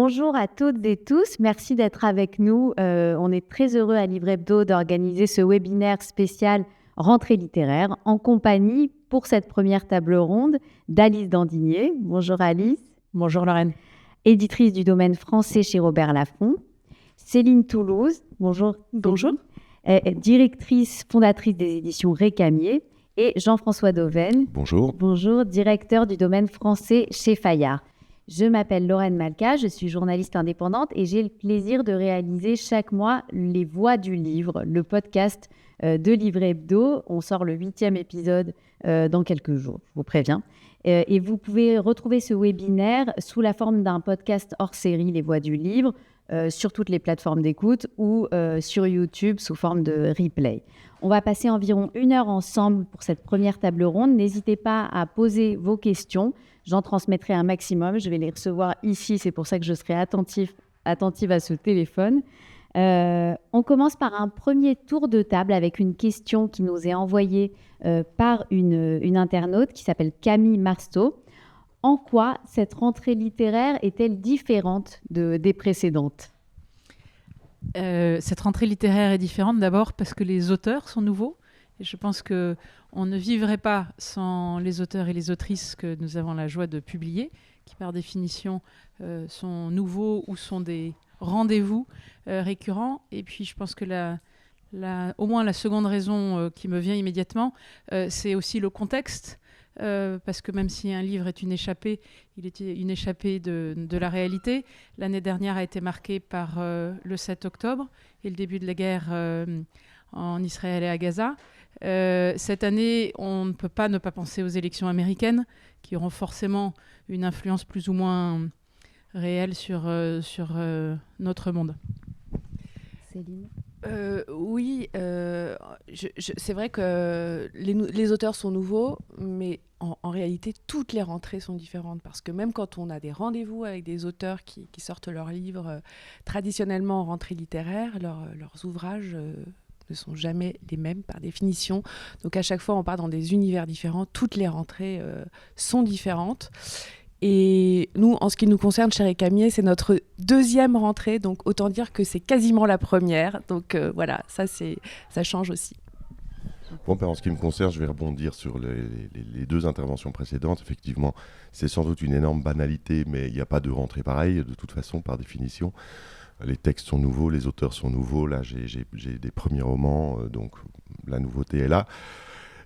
Bonjour à toutes et tous, merci d'être avec nous. On est très heureux à Livre Hebdo d'organiser ce webinaire spécial rentrée littéraire en compagnie pour cette première table ronde d'Alice Dandigné. Bonjour Alice. Bonjour Lorraine. Éditrice du domaine français chez Robert Laffont. Céline Toulouse. Bonjour. Bonjour. Directrice fondatrice des éditions Récamier. Et Jean-François Dauven. Bonjour. Bonjour, directeur du domaine français chez Fayard. Je m'appelle Lorraine Malka, je suis journaliste indépendante et j'ai le plaisir de réaliser chaque mois Les Voix du Livre, le podcast de Livre Hebdo. On sort le 8e épisode dans quelques jours, je vous préviens. Et vous pouvez retrouver ce webinaire sous la forme d'un podcast hors série, Les Voix du Livre, sur toutes les plateformes d'écoute ou sur YouTube sous forme de replay. On va passer environ 1 heure ensemble pour cette première table ronde. N'hésitez pas à poser vos questions. J'en transmettrai un maximum. Je vais les recevoir ici. C'est pour ça que je serai attentive à ce téléphone. On commence par un premier tour de table avec une question qui nous est envoyée par une internaute qui s'appelle Camille Marceau. En quoi cette rentrée littéraire est-elle différente des précédentes ? Cette rentrée littéraire est différente d'abord parce que les auteurs sont nouveaux. Et je pense qu'on ne vivrait pas sans les auteurs et les autrices que nous avons la joie de publier, qui par définition sont nouveaux ou sont des rendez-vous récurrents. Et puis je pense que au moins la seconde raison qui me vient immédiatement, c'est aussi le contexte. Parce que même si un livre est une échappée, il est une échappée de la réalité. L'année dernière a été marquée par le 7 octobre et le début de la guerre en Israël et à Gaza. Cette année, on ne peut pas ne pas penser aux élections américaines qui auront forcément une influence plus ou moins réelle sur notre monde. Céline ? Oui, c'est vrai que les auteurs sont nouveaux, mais en réalité, toutes les rentrées sont différentes. Parce que même quand on a des rendez-vous avec des auteurs qui sortent leurs livres traditionnellement en rentrée littéraire, leurs ouvrages ne sont jamais les mêmes par définition. Donc à chaque fois, on part dans des univers différents. Toutes les rentrées sont différentes. Et nous, en ce qui nous concerne, chez Récamier, c'est notre 2e rentrée, donc autant dire que c'est quasiment la première. Donc voilà, ça change aussi. Bon, en ce qui me concerne, je vais rebondir sur les 2 interventions précédentes. Effectivement, c'est sans doute une énorme banalité, mais il n'y a pas de rentrée pareille, de toute façon, par définition. Les textes sont nouveaux, les auteurs sont nouveaux. Là, j'ai des premiers romans, donc la nouveauté est là.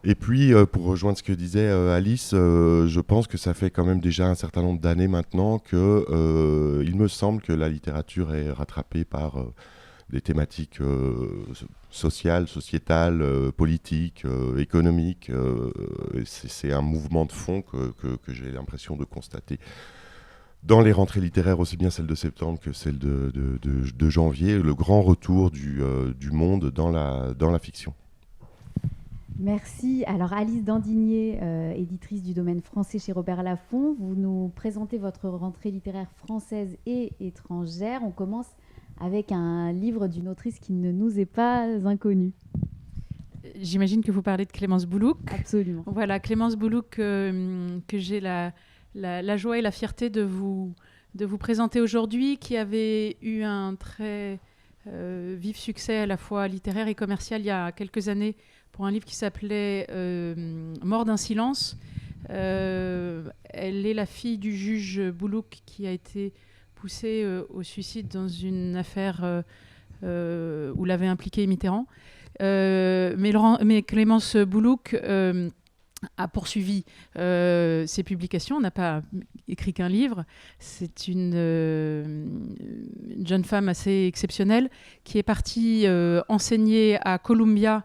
Et puis, pour rejoindre ce que disait Alice, je pense que ça fait quand même déjà un certain nombre d'années maintenant que il me semble que la littérature est rattrapée par des thématiques sociales, sociétales, politiques, économiques. C'est un mouvement de fond que j'ai l'impression de constater dans les rentrées littéraires, aussi bien celle de septembre que celle de janvier, le grand retour du monde dans la fiction. Merci. Alors Alice Dandigné, éditrice du domaine français chez Robert Laffont, vous nous présentez votre rentrée littéraire française et étrangère. On commence avec un livre d'une autrice qui ne nous est pas inconnue. J'imagine que vous parlez de Clémence Boulouc. Absolument. Voilà, Clémence Boulouc que j'ai la joie et la fierté de vous présenter aujourd'hui, qui avait eu un très vif succès à la fois littéraire et commercial il y a quelques années pour un livre qui s'appelait Mort d'un silence. Elle est la fille du juge Boulouc qui a été poussé au suicide dans une affaire où l'avait impliqué Mitterrand. Mais Clémence Boulouc a poursuivi ses publications, n'a pas écrit qu'un livre. C'est une jeune femme assez exceptionnelle qui est partie enseigner à Columbia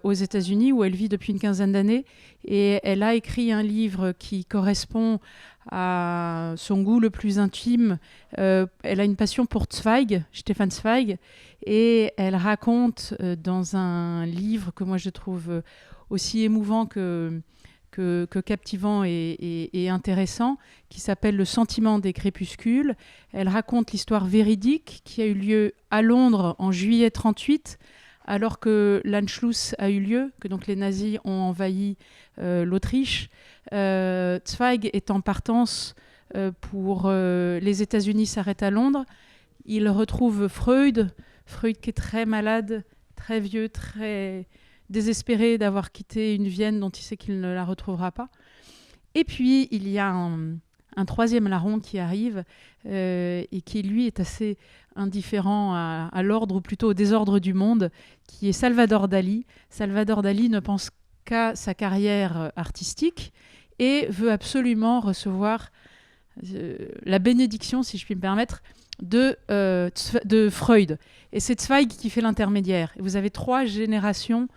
aux États-Unis, où elle vit depuis une quinzaine d'années. Et elle a écrit un livre qui correspond à son goût le plus intime. Elle a une passion pour Zweig, Stefan Zweig, et elle raconte dans un livre que moi je trouve aussi émouvant que captivant et intéressant, qui s'appelle Le sentiment des crépuscules. Elle raconte l'histoire véridique qui a eu lieu à Londres en juillet 1938, alors que l'Anschluss a eu lieu, que donc les nazis ont envahi l'Autriche. Zweig est en partance pour les États-Unis s'arrête à Londres. Il retrouve Freud qui est très malade, très vieux, très désespéré d'avoir quitté une Vienne dont il sait qu'il ne la retrouvera pas. Et puis, il y a un troisième larron qui arrive et qui, lui, est assez indifférent à l'ordre, ou plutôt au désordre du monde, qui est Salvador Dali. Salvador Dali ne pense qu'à sa carrière artistique et veut absolument recevoir la bénédiction, si je puis me permettre, de Freud. Et c'est Zweig qui fait l'intermédiaire. Et vous avez 3 générations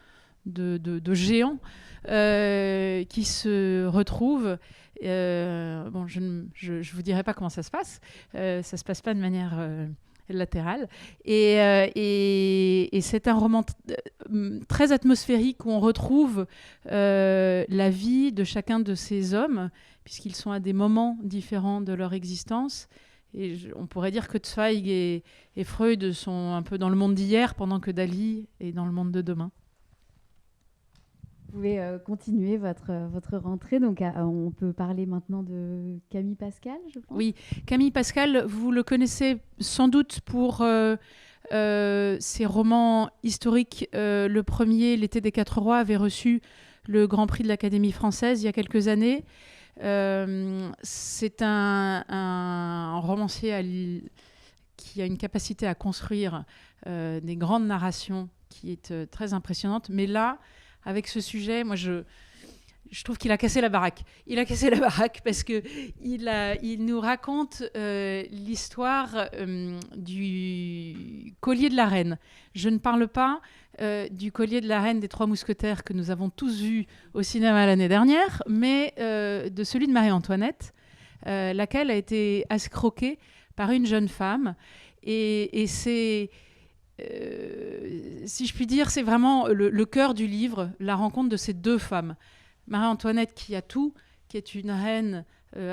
de géants qui se retrouvent. Bon, je ne vous dirai pas comment ça se passe. Ça se passe pas de manière latérale. Et c'est un roman très atmosphérique où on retrouve la vie de chacun de ces hommes, puisqu'ils sont à des moments différents de leur existence. Et on pourrait dire que Zweig et Freud sont un peu dans le monde d'hier, pendant que Dali est dans le monde de demain. Vous pouvez continuer votre rentrée. Donc, on peut parler maintenant de Camille Pascal, je pense. Oui, Camille Pascal, vous le connaissez sans doute pour ses romans historiques. Le premier, L'été des 4 rois, avait reçu le Grand Prix de l'Académie française il y a quelques années. C'est un romancier qui a une capacité à construire des grandes narrations qui est très impressionnante. Mais là, avec ce sujet, moi, je trouve qu'il a cassé la baraque. Il a cassé la baraque parce qu'il nous raconte l'histoire du collier de la reine. Je ne parle pas du collier de la reine des 3 mousquetaires que nous avons tous vu au cinéma l'année dernière, mais de celui de Marie-Antoinette, laquelle a été escroquée par une jeune femme. Et c'est... si je puis dire, c'est vraiment le cœur du livre, la rencontre de ces 2 femmes. Marie-Antoinette qui a tout, qui est une reine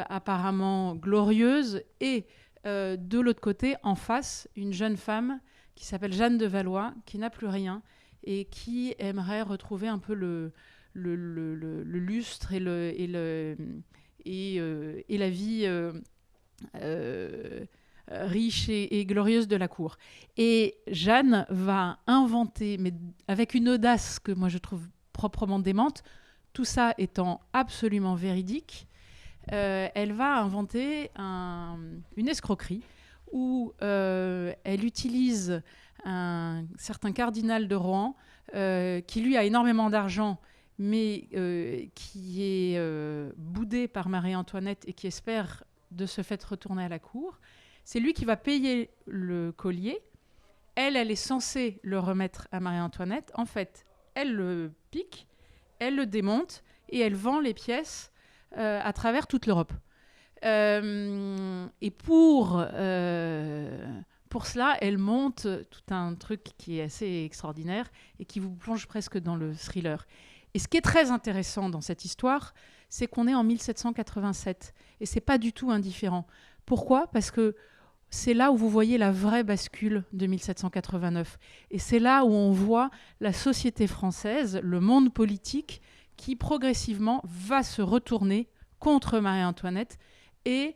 apparemment glorieuse, et de l'autre côté, en face, une jeune femme qui s'appelle Jeanne de Valois, qui n'a plus rien et qui aimerait retrouver un peu le lustre et la vie riche et glorieuse de la cour. Et Jeanne va inventer, mais avec une audace que moi je trouve proprement démente, tout ça étant absolument véridique, elle va inventer une escroquerie où elle utilise un certain cardinal de Rohan qui lui a énormément d'argent, mais qui est boudé par Marie-Antoinette et qui espère de ce fait retourner à la cour. C'est lui qui va payer le collier. Elle est censée le remettre à Marie-Antoinette. En fait, elle le pique, elle le démonte et elle vend les pièces à travers toute l'Europe. Et pour cela, elle monte tout un truc qui est assez extraordinaire et qui vous plonge presque dans le thriller. Et ce qui est très intéressant dans cette histoire, c'est qu'on est en 1787 et c'est pas du tout indifférent. Pourquoi ? Parce que c'est là où vous voyez la vraie bascule de 1789. Et c'est là où on voit la société française, le monde politique, qui progressivement va se retourner contre Marie-Antoinette et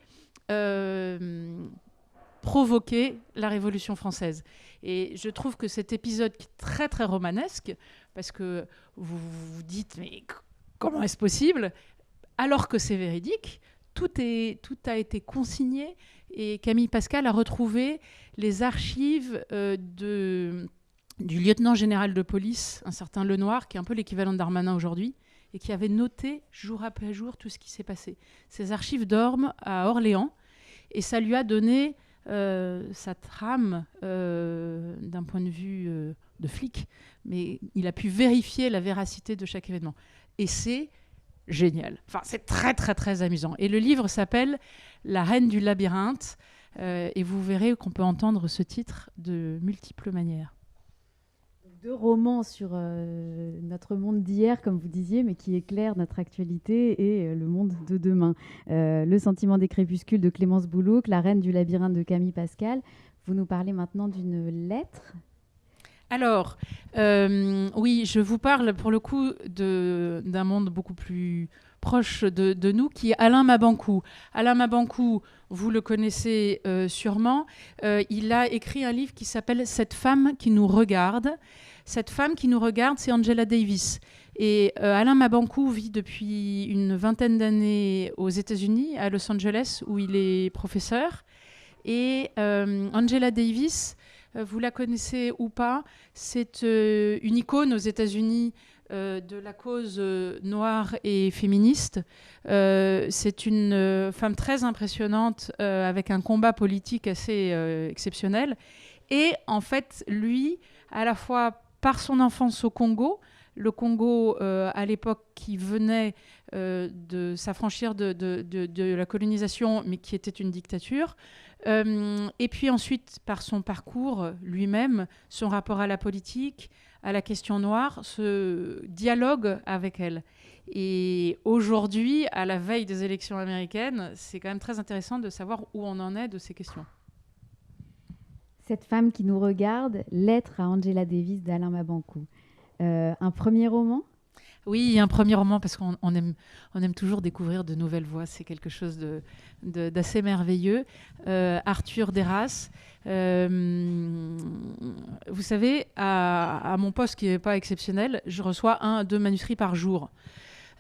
provoquer la Révolution française. Et je trouve que cet épisode qui est très très romanesque, parce que vous vous dites mais comment est-ce possible ? Alors que c'est véridique, tout a été consigné et Camille Pascal a retrouvé les archives du lieutenant général de police, un certain Lenoir, qui est un peu l'équivalent de Darmanin aujourd'hui, et qui avait noté jour après jour tout ce qui s'est passé. Ces archives dorment à Orléans et ça lui a donné sa trame d'un point de vue de flic, mais il a pu vérifier la véracité de chaque événement. Et c'est génial. Enfin, c'est très, très, très amusant. Et le livre s'appelle « La reine du labyrinthe » et vous verrez qu'on peut entendre ce titre de multiples manières. 2 romans sur notre monde d'hier, comme vous disiez, mais qui éclairent notre actualité et le monde de demain. Le sentiment des crépuscules de Clémence Boulouc, La reine du labyrinthe de Camille Pascal. Vous nous parlez maintenant d'une lettre. Alors, oui, je vous parle pour le coup d'un monde beaucoup plus proche de nous, qui est Alain Mabankou. Alain Mabankou, vous le connaissez sûrement, il a écrit un livre qui s'appelle « Cette femme qui nous regarde ». Cette femme qui nous regarde, c'est Angela Davis. Et Alain Mabankou vit depuis une vingtaine d'années aux États-Unis, à Los Angeles, où il est professeur. Et Angela Davis, vous la connaissez ou pas, c'est une icône aux États-Unis de la cause noire et féministe. C'est une femme très impressionnante avec un combat politique assez exceptionnel. Et en fait, lui, à la fois par son enfance au Congo, le Congo à l'époque qui venait de s'affranchir de la colonisation, mais qui était une dictature, et puis ensuite par son parcours lui-même, son rapport à la politique, à la question noire, ce dialogue avec elle. Et aujourd'hui, à la veille des élections américaines, c'est quand même très intéressant de savoir où on en est de ces questions. Cette femme qui nous regarde, lettre à Angela Davis d'Alain Mabankou. Un premier roman ? Oui, un premier roman, parce qu'on aime toujours découvrir de nouvelles voix. C'est quelque chose d'assez merveilleux. Arthur Deras. Vous savez, à mon poste qui n'est pas exceptionnel, je reçois 1 à 2 manuscrits par jour.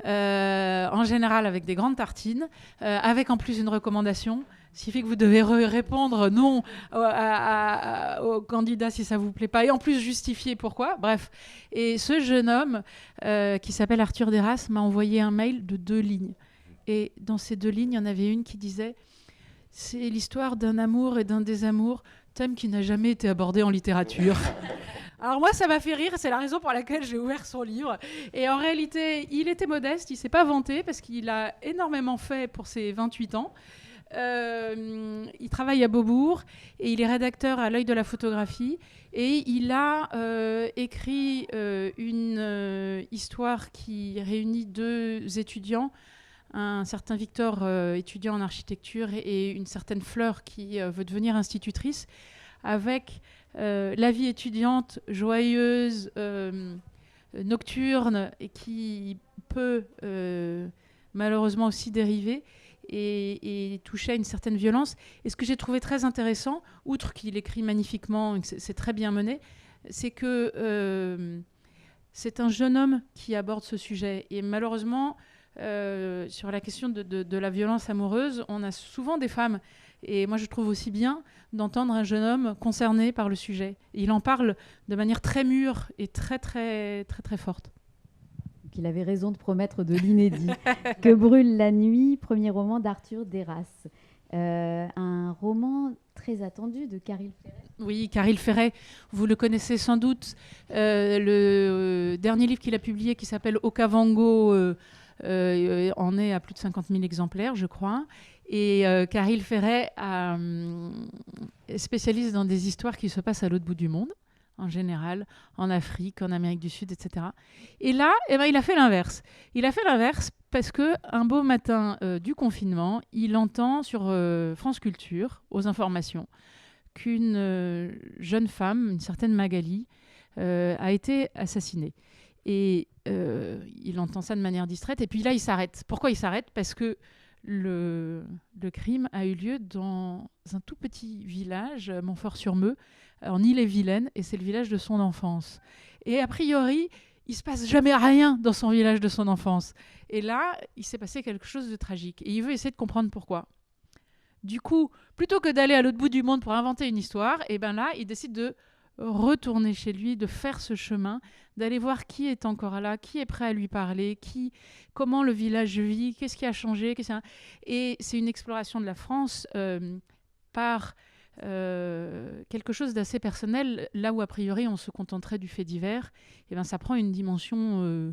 En général avec des grandes tartines, avec en plus une recommandation. Ce qui fait que vous devez répondre non au candidat si ça ne vous plaît pas, et en plus justifier pourquoi. Bref. Et ce jeune homme qui s'appelle Arthur Deras m'a envoyé un mail de 2 lignes. Et dans ces 2 lignes, il y en avait une qui disait « C'est l'histoire d'un amour et d'un désamour, thème qui n'a jamais été abordé en littérature. » Alors moi, ça m'a fait rire, c'est la raison pour laquelle j'ai ouvert son livre. Et en réalité, il était modeste, il ne s'est pas vanté parce qu'il a énormément fait pour ses 28 ans. Il travaille à Beaubourg et il est rédacteur à l'Œil de la photographie. Et il a écrit une histoire qui réunit 2 étudiants, un certain Victor, étudiant en architecture, et une certaine Fleur qui veut devenir institutrice, avec la vie étudiante joyeuse, nocturne, et qui peut malheureusement aussi dériver et toucher à une certaine violence. Et ce que j'ai trouvé très intéressant, outre qu'il écrit magnifiquement, c'est très bien mené, c'est que c'est un jeune homme qui aborde ce sujet. Et malheureusement, sur la question de la violence amoureuse, on a souvent des femmes. Et moi, je trouve aussi bien d'entendre un jeune homme concerné par le sujet. Et il en parle de manière très mûre et très, très, très, très forte. Donc, il avait raison de promettre de l'inédit. Que brûle la nuit, premier roman d'Arthur Deras. Un roman très attendu de Caril Ferret. Oui, Caril Ferret, vous le connaissez sans doute. Le dernier livre qu'il a publié qui s'appelle Okavango en est à plus de 50 000 exemplaires, je crois. Et Caril Ferret est spécialiste dans des histoires qui se passent à l'autre bout du monde, en général, en Afrique, en Amérique du Sud, etc. Et là, il a fait l'inverse. Il a fait l'inverse parce qu'un beau matin du confinement, il entend sur France Culture, aux informations, qu'une jeune femme, une certaine Magali, a été assassinée. Et il entend ça de manière distraite. Et puis là, il s'arrête. Pourquoi il s'arrête ? Parce que le crime a eu lieu dans un tout petit village, Montfort-sur-Meux, en Ille-et-Vilaine, et c'est le village de son enfance. Et a priori, il ne se passe jamais rien dans son village de son enfance. Et là, il s'est passé quelque chose de tragique. Et il veut essayer de comprendre pourquoi. Du coup, plutôt que d'aller à l'autre bout du monde pour inventer une histoire, et ben là, il décide de retourner chez lui, de faire ce chemin, d'aller voir qui est encore là, qui est prêt à lui parler, comment le village vit, qu'est-ce qui a changé. Et c'est une exploration de la France par quelque chose d'assez personnel, là où a priori on se contenterait du fait divers. Et ben ça prend une dimension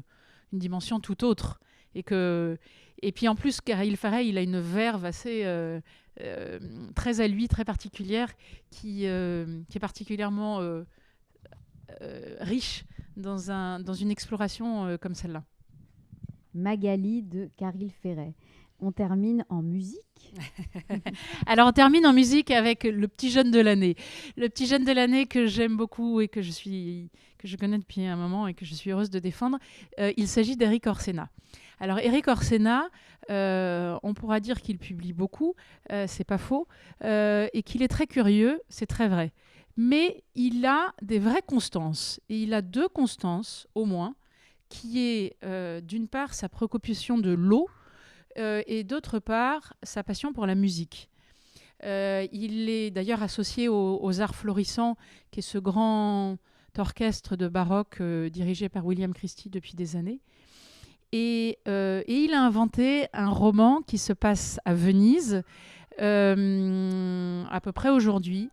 tout autre. Et puis en plus, Caril Ferret, il a une verve assez très à lui, très particulière, qui est particulièrement riche dans une exploration comme celle-là. Magali de Caril Ferret. On termine en musique. Alors, on termine en musique avec le petit jeune de l'année. Le petit jeune de l'année que j'aime beaucoup et que je connais depuis un moment et que je suis heureuse de défendre. Il s'agit d'Eric Orsena. Alors, Eric Orsena, on pourra dire qu'il publie beaucoup, c'est pas faux, et qu'il est très curieux, c'est très vrai. Mais il a des vraies constances. Et il a 2 constances, au moins, qui est, d'une part, sa préoccupation de l'eau, et d'autre part, sa passion pour la musique. Il est d'ailleurs associé aux Arts Florissants, qui est ce grand orchestre de baroque dirigé par William Christie depuis des années. Et il a inventé un roman qui se passe à Venise, à peu près aujourd'hui.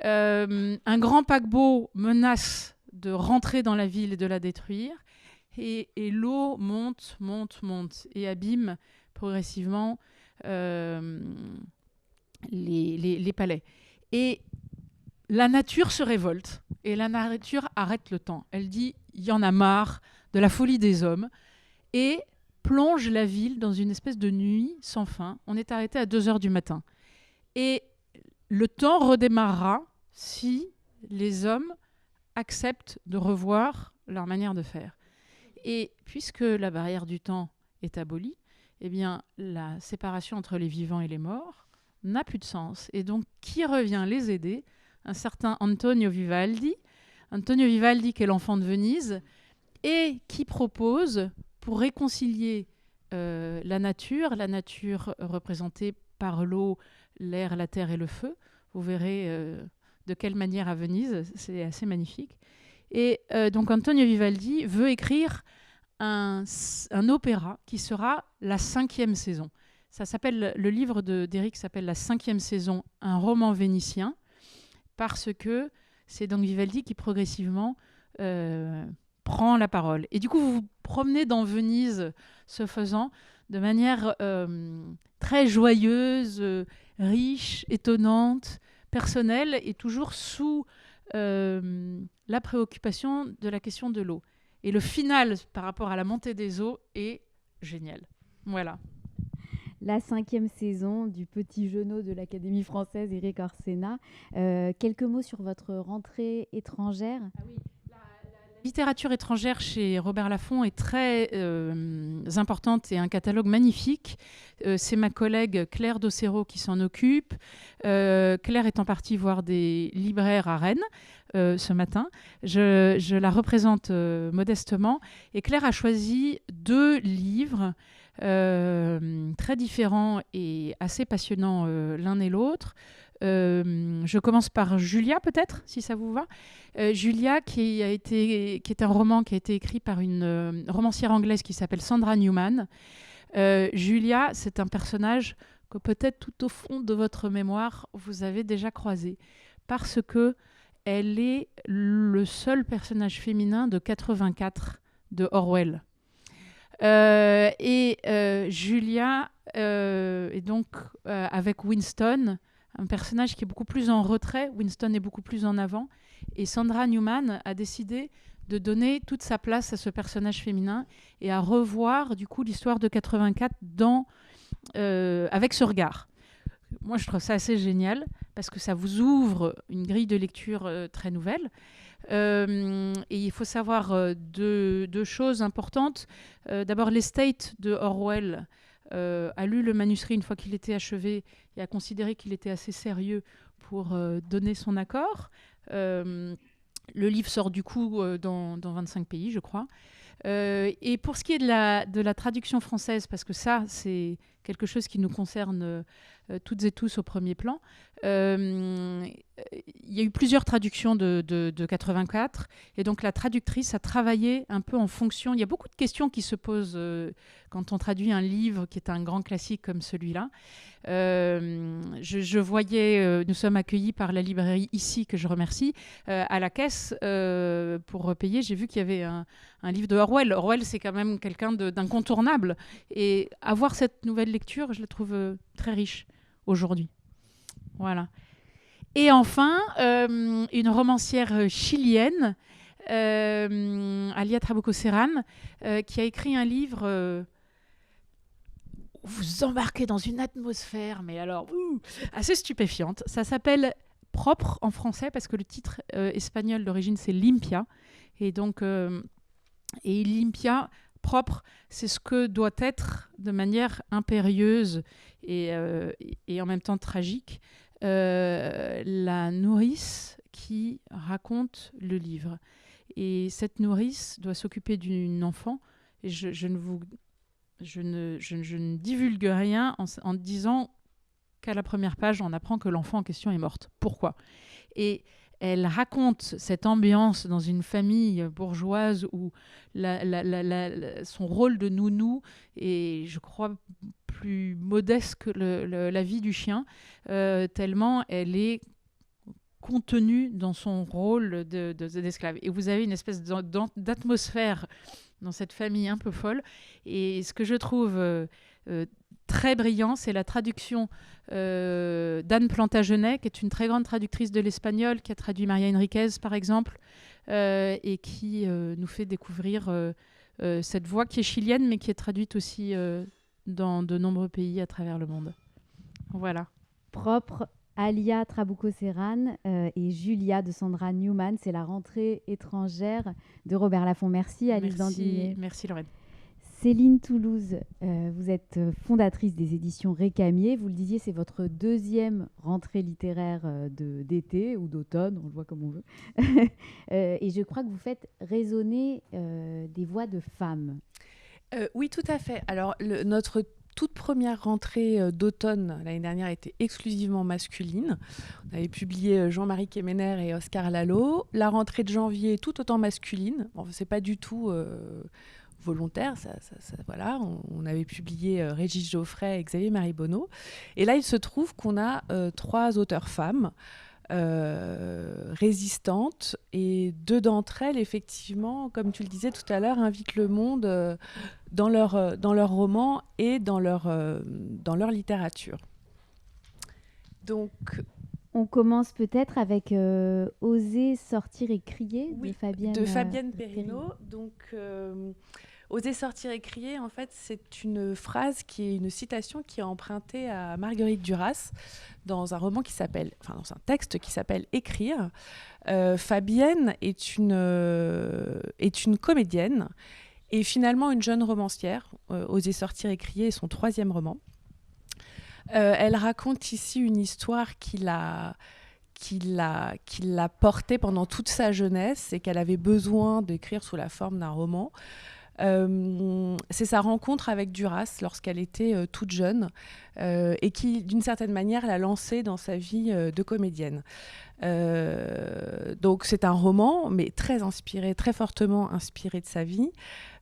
Un grand paquebot menace de rentrer dans la ville et de la détruire. Et l'eau monte et abîme progressivement les palais. Et la nature se révolte. Et la nature arrête le temps. Elle dit, il y en a marre de la folie des hommes. Et plonge la ville dans une espèce de nuit sans fin. On est arrêté à 2h du matin. Et le temps redémarrera si les hommes acceptent de revoir leur manière de faire. Et puisque la barrière du temps est abolie, eh bien, la séparation entre les vivants et les morts n'a plus de sens. Et donc, qui revient les aider ? Un certain Antonio Vivaldi. Antonio Vivaldi, qui est l'enfant de Venise, et qui propose, pour réconcilier la nature représentée par l'eau, l'air, la terre et le feu. Vous verrez de quelle manière à Venise, c'est assez magnifique. Et donc Antonio Vivaldi veut écrire un opéra qui sera la 5e saison. Ça s'appelle, le livre d'Éric s'appelle La 5e saison, un roman vénitien, parce que c'est donc Vivaldi qui progressivement prend la parole. Et du coup, vous vous promenez dans Venise, ce faisant, de manière très joyeuse, riche, étonnante, personnelle, et toujours sous la préoccupation de la question de l'eau. Et le final, par rapport à la montée des eaux, est génial. Voilà. La 5e saison du petit genou de l'Académie française, Eric Orsena. Quelques mots sur votre rentrée étrangère. Ah oui. La littérature étrangère chez Robert Laffont est très importante et un catalogue magnifique. C'est ma collègue Claire Docero qui s'en occupe. Claire est en partie voir des libraires à Rennes ce matin. Je la représente modestement. Et Claire a choisi 2 livres très différents et assez passionnants l'un et l'autre. Je commence par Julia, peut-être, si ça vous va. Julia, qui est un roman qui a été écrit par une romancière anglaise qui s'appelle Sandra Newman. Julia, c'est un personnage que peut-être tout au fond de votre mémoire, vous avez déjà croisé, parce que elle est le seul personnage féminin de 84 de Orwell. Julia est donc avec Winston, un personnage qui est beaucoup plus en retrait. Winston est beaucoup plus en avant. Et Sandra Newman a décidé de donner toute sa place à ce personnage féminin et à revoir du coup l'histoire de 84 avec ce regard. Moi, je trouve ça assez génial parce que ça vous ouvre une grille de lecture très nouvelle. Et il faut savoir 2 choses importantes. D'abord, l'estate de Orwell a lu le manuscrit une fois qu'il était achevé et a considéré qu'il était assez sérieux pour donner son accord. Le livre sort du coup dans 25 pays, je crois. Et pour ce qui est de la traduction française, parce que ça, c'est quelque chose qui nous concerne toutes et tous au premier plan, il y a eu plusieurs traductions de 84, et donc la traductrice a travaillé un peu en fonction. Il y a beaucoup de questions qui se posent quand on traduit un livre qui est un grand classique comme celui-là. Je voyais, nous sommes accueillis par la librairie ici, que je remercie, à la caisse pour repayer. J'ai vu qu'il y avait un livre de Orwell. Orwell, c'est quand même quelqu'un d'incontournable. Et avoir cette nouvelle lecture, je la trouve très riche aujourd'hui. Voilà. Et enfin, une romancière chilienne, Alia Trabuco Serran, qui a écrit un livre vous embarquez dans une atmosphère, mais alors, assez stupéfiante. Ça s'appelle Propre en français, parce que le titre espagnol d'origine, c'est Limpia. Et donc, et Limpia, propre, c'est ce que doit être de manière impérieuse et en même temps tragique, la nourrice qui raconte le livre. Et cette nourrice doit s'occuper d'une enfant. Et je ne divulgue rien en disant qu'à la première page, on apprend que l'enfant en question est morte. Pourquoi ? Et elle raconte cette ambiance dans une famille bourgeoise où son rôle de nounou est, je crois, plus modeste que la vie du chien, tellement elle est contenue dans son rôle d'esclave. Et vous avez une espèce d'atmosphère dans cette famille un peu folle. Et ce que je trouve très brillant, c'est la traduction d'Anne Plantagenet, qui est une très grande traductrice de l'espagnol, qui a traduit Maria Enriquez, par exemple, et qui nous fait découvrir cette voix qui est chilienne, mais qui est traduite aussi dans de nombreux pays à travers le monde. Voilà. Propre, Alia Trabuco Serran et Julia de Sandra Newman. C'est la rentrée étrangère de Robert Laffont. Merci Alice Dandinier. Merci Lorraine. Céline Toulouse, vous êtes fondatrice des éditions Récamier. Vous le disiez, c'est votre deuxième rentrée littéraire d'été ou d'automne, on le voit comme on veut. Et je crois que vous faites résonner des voix de femmes. Oui, tout à fait. Alors, notre toute première rentrée d'automne l'année dernière était exclusivement masculine. On avait publié Jean-Marie Quéméner et Oscar Lalo. La rentrée de janvier, tout autant masculine. Bon, c'est pas du tout volontaire, voilà. On avait publié Régis Geoffrey et Xavier Maribonneau. Et là, il se trouve qu'on a 3 auteurs femmes résistantes, et 2 d'entre elles, effectivement, comme tu le disais tout à l'heure, invitent le monde dans leur roman et dans leur littérature. Donc, on commence peut-être avec Oser sortir et crier de Fabienne Perrineau. Donc, Oser sortir et crier, en fait, c'est une phrase une citation qui est empruntée à Marguerite Duras dans un texte qui s'appelle Écrire. Fabienne est une comédienne et finalement une jeune romancière. Oser sortir et crier est son 3e roman. Elle raconte ici une histoire qui l'a portée pendant toute sa jeunesse et qu'elle avait besoin d'écrire sous la forme d'un roman. C'est sa rencontre avec Duras lorsqu'elle était toute jeune et qui, d'une certaine manière, l'a lancée dans sa vie de comédienne. Donc c'est un roman, mais très fortement inspiré de sa vie,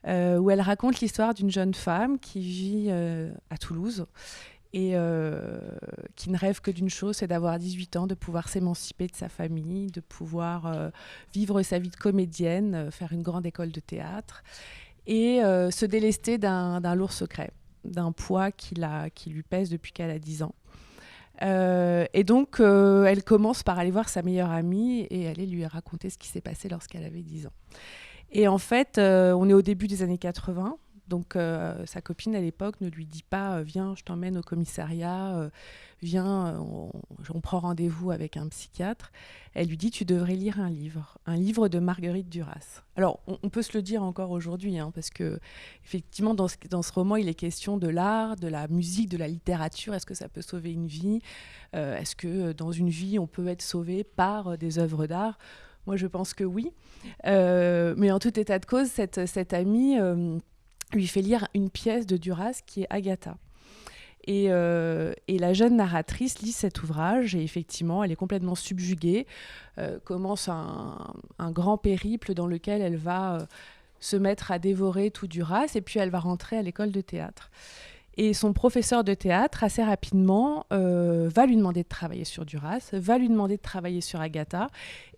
où elle raconte l'histoire d'une jeune femme qui vit à Toulouse et qui ne rêve que d'une chose, c'est d'avoir 18 ans, de pouvoir s'émanciper de sa famille, de pouvoir vivre sa vie de comédienne, faire une grande école de théâtre et se délester d'un lourd secret, d'un poids qui lui pèse depuis qu'elle a 10 ans. Et donc, elle commence par aller voir sa meilleure amie et aller lui raconter ce qui s'est passé lorsqu'elle avait 10 ans. Et en fait, on est au début des années 80. Donc, sa copine, à l'époque, ne lui dit pas « Viens, je t'emmène au commissariat, viens, on prend rendez-vous avec un psychiatre ». Elle lui dit « Tu devrais lire un livre de Marguerite Duras ». Alors, on peut se le dire encore aujourd'hui, parce que effectivement, dans ce roman, il est question de l'art, de la musique, de la littérature. Est-ce que ça peut sauver une vie ? Est-ce que dans une vie, on peut être sauvé par des œuvres d'art ? Moi, je pense que oui. Mais en tout état de cause, cette amie lui fait lire une pièce de Duras qui est Agatha. Et la jeune narratrice lit cet ouvrage et effectivement, elle est complètement subjuguée, commence un grand périple dans lequel elle va se mettre à dévorer tout Duras et puis elle va rentrer à l'école de théâtre. Et son professeur de théâtre, assez rapidement, va lui demander de travailler sur Duras, va lui demander de travailler sur Agatha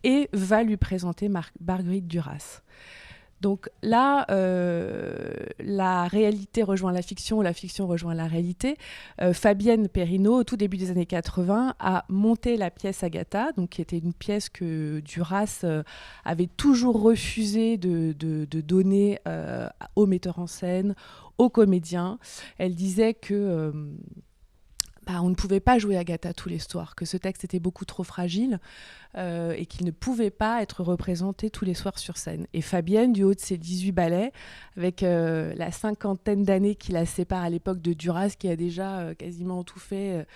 et va lui présenter Marguerite Duras. Donc là, la réalité rejoint la fiction rejoint la réalité. Fabienne Perrineau, au tout début des années 80, a monté la pièce Agatha, donc qui était une pièce que Duras avait toujours refusé de donner aux metteurs en scène, aux comédiens. Elle disait que on ne pouvait pas jouer Agatha tous les soirs, que ce texte était beaucoup trop fragile et qu'il ne pouvait pas être représenté tous les soirs sur scène. Et Fabienne, du haut de ses 18 ballets, avec la cinquantaine d'années qui la sépare à l'époque de Duras, qui a déjà quasiment tout fait,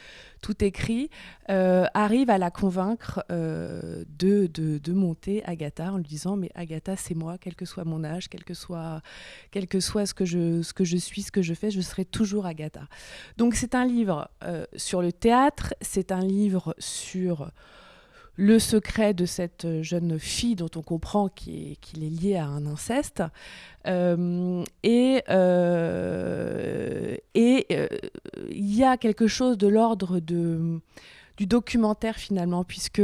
tout écrit, arrive à la convaincre de monter Agatha en lui disant « Mais Agatha, c'est moi, quel que soit mon âge, quel que soit ce que je suis, ce que je fais, je serai toujours Agatha. » Donc c'est un livre sur le théâtre, c'est un livre sur le secret de cette jeune fille dont on comprend qu'il est lié à un inceste. Il y a quelque chose de l'ordre du documentaire finalement, puisque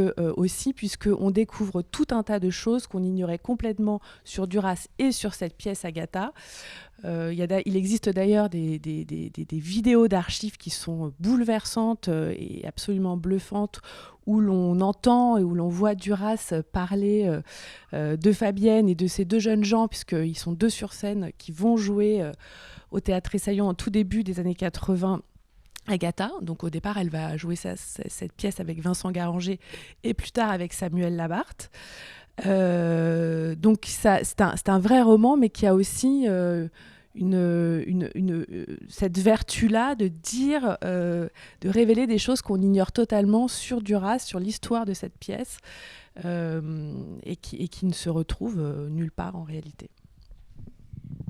on découvre tout un tas de choses qu'on ignorait complètement sur Duras et sur cette pièce Agatha. Il existe d'ailleurs des vidéos d'archives qui sont bouleversantes et absolument bluffantes, où l'on entend et où l'on voit Duras parler de Fabienne et de ces deux jeunes gens, puisqu'ils sont deux sur scène qui vont jouer au Théâtre Tressaillon en tout début des années 80. Agatha, donc au départ elle va jouer cette pièce avec Vincent Garanger et plus tard avec Samuel Labarthe. Donc c'est un vrai roman, mais qui a aussi cette vertu-là de dire, de révéler des choses qu'on ignore totalement sur Duras, sur l'histoire de cette pièce, et qui ne se retrouvent nulle part en réalité.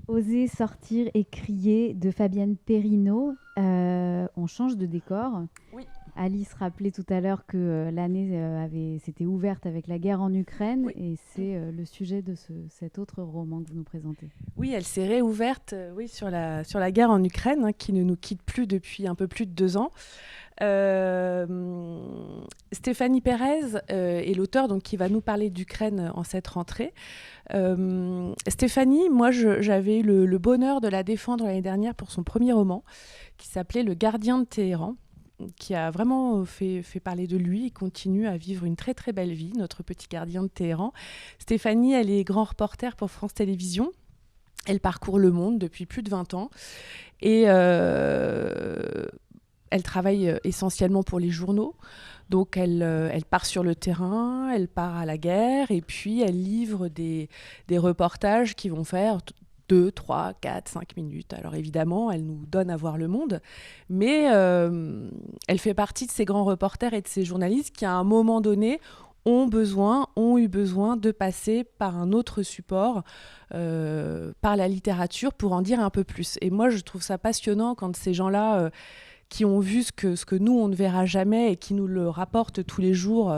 Oser sortir et crier de Fabienne Perrineau. On change de décor. Oui. Alice rappelait tout à l'heure que l'année s'était ouverte avec la guerre en Ukraine, oui. Et c'est le sujet de cet autre roman que vous nous présentez. Oui, elle s'est réouverte sur la guerre en Ukraine, hein, qui ne nous quitte plus depuis un peu plus de 2 ans. Stéphanie Pérez est l'auteur donc, qui va nous parler d'Ukraine en cette rentrée. Stéphanie, moi j'avais eu le bonheur de la défendre l'année dernière pour son premier roman qui s'appelait Le Gardien de Téhéran, qui a vraiment fait parler de lui et continue à vivre une très très belle vie, notre petit gardien de Téhéran. Stéphanie, elle est grand reporter pour France Télévisions. Elle parcourt le monde depuis plus de 20 ans et elle travaille essentiellement pour les journaux. Donc elle part sur le terrain, elle part à la guerre et puis elle livre des reportages qui vont faire 2, 3, 4, 5 minutes. Alors évidemment, elle nous donne à voir le monde, mais elle fait partie de ces grands reporters et de ces journalistes qui, à un moment donné, ont eu besoin de passer par un autre support, par la littérature, pour en dire un peu plus. Et moi, je trouve ça passionnant quand ces gens-là, qui ont vu ce que nous, on ne verra jamais et qui nous le rapportent tous les jours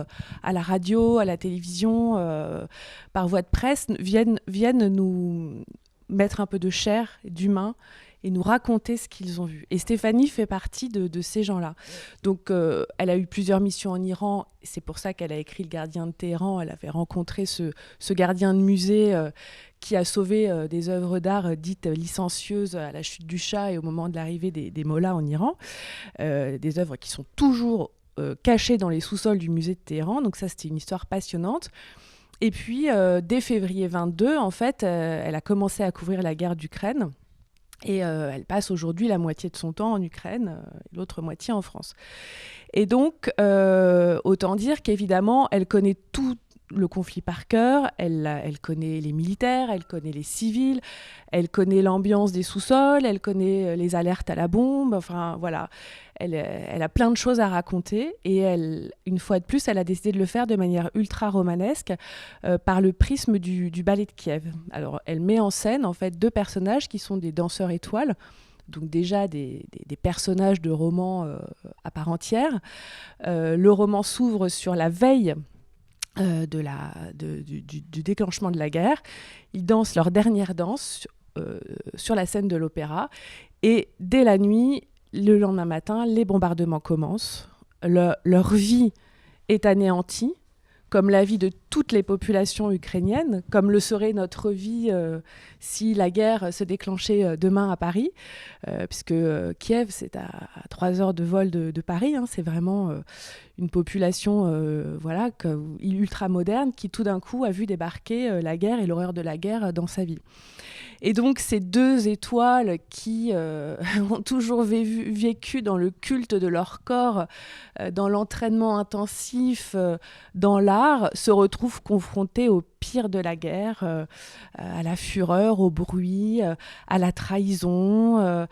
à la radio, à la télévision, par voie de presse, viennent nous mettre un peu de chair, d'humain, et nous raconter ce qu'ils ont vu. Et Stéphanie fait partie de ces gens-là. Donc, elle a eu plusieurs missions en Iran. C'est pour ça qu'elle a écrit Le Gardien de Téhéran. Elle avait rencontré ce gardien de musée qui a sauvé des œuvres d'art dites licencieuses à la chute du Shah et au moment de l'arrivée des mollahs en Iran. Des œuvres qui sont toujours cachées dans les sous-sols du musée de Téhéran. Donc ça, c'était une histoire passionnante. Et puis, dès février 22, en fait, elle a commencé à couvrir la guerre d'Ukraine. Et elle passe aujourd'hui la moitié de son temps en Ukraine, l'autre moitié en France. Et donc, autant dire qu'évidemment, elle connaît tout le conflit par cœur, elle connaît les militaires, elle connaît les civils, elle connaît l'ambiance des sous-sols, elle connaît les alertes à la bombe, enfin voilà. Elle a plein de choses à raconter et une fois de plus, elle a décidé de le faire de manière ultra romanesque par le prisme du ballet de Kiev. Alors, elle met en scène en fait 2 personnages qui sont des danseurs étoiles, donc déjà des personnages de romans à part entière. Le roman s'ouvre sur la veille du déclenchement de la guerre. Ils dansent leur dernière danse sur la scène de l'opéra et dès la nuit, le lendemain matin, les bombardements commencent. Leur vie est anéantie, comme la vie de toutes les populations ukrainiennes, comme le serait notre vie si la guerre se déclenchait demain à Paris, puisque Kiev, c'est à 3 heures de vol de Paris, hein, c'est vraiment une population ultra moderne qui tout d'un coup a vu débarquer la guerre et l'horreur de la guerre dans sa vie. Et donc ces deux étoiles qui ont toujours vécu dans le culte de leur corps, dans l'entraînement intensif, dans l'art, se retrouvent confrontées au pire de la guerre, à la fureur, au bruit, à la trahison,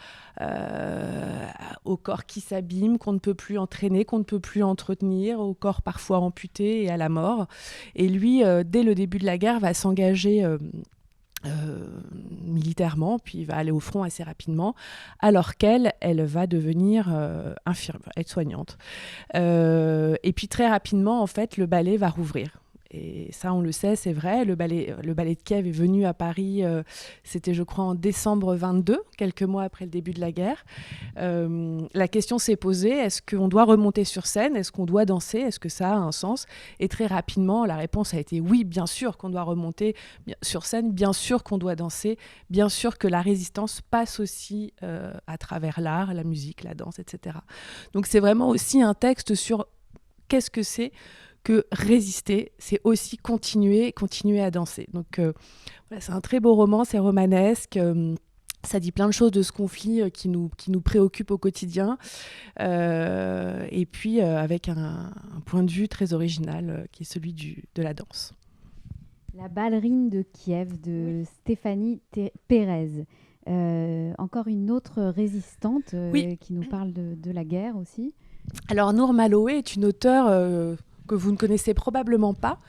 au corps qui s'abîme, qu'on ne peut plus entraîner, qu'on ne peut plus entretenir, au corps parfois amputé et à la mort. Et lui, dès le début de la guerre, va s'engager militairement, puis il va aller au front assez rapidement, alors qu'elle va devenir aide-soignante. Et puis très rapidement, en fait, le ballet va rouvrir. Et ça, on le sait, c'est vrai. Le ballet de Kiev est venu à Paris, c'était, je crois, en décembre 22, quelques mois après le début de la guerre. La question s'est posée, est-ce qu'on doit remonter sur scène? Est-ce qu'on doit danser? Est-ce que ça a un sens? Et très rapidement, la réponse a été oui, bien sûr qu'on doit remonter sur scène, bien sûr qu'on doit danser, bien sûr que la résistance passe aussi à travers l'art, la musique, la danse, etc. Donc c'est vraiment aussi un texte sur qu'est-ce que c'est que résister, c'est aussi continuer à danser. Donc voilà, c'est un très beau roman, c'est romanesque, ça dit plein de choses de ce conflit qui nous préoccupe au quotidien, et puis avec un point de vue très original qui est celui de la danse. La ballerine de Kiev de Stéphanie Pérez. Encore une autre résistante qui nous parle de la guerre aussi. Alors Nour Maloé est une auteure que vous ne connaissez probablement pas.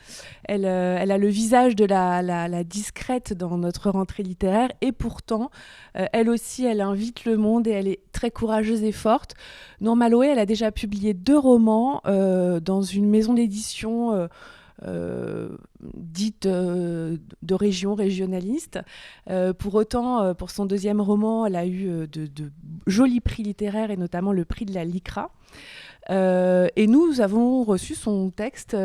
Elle a le visage de la discrète dans notre rentrée littéraire et pourtant, elle aussi, elle invite le monde et elle est très courageuse et forte. Nour Maloé, elle a déjà publié 2 romans dans une maison d'édition dite de région, régionaliste. Pour autant, pour son 2e roman, elle a eu de jolis prix littéraires et notamment le prix de la LICRA. Et nous avons reçu son texte,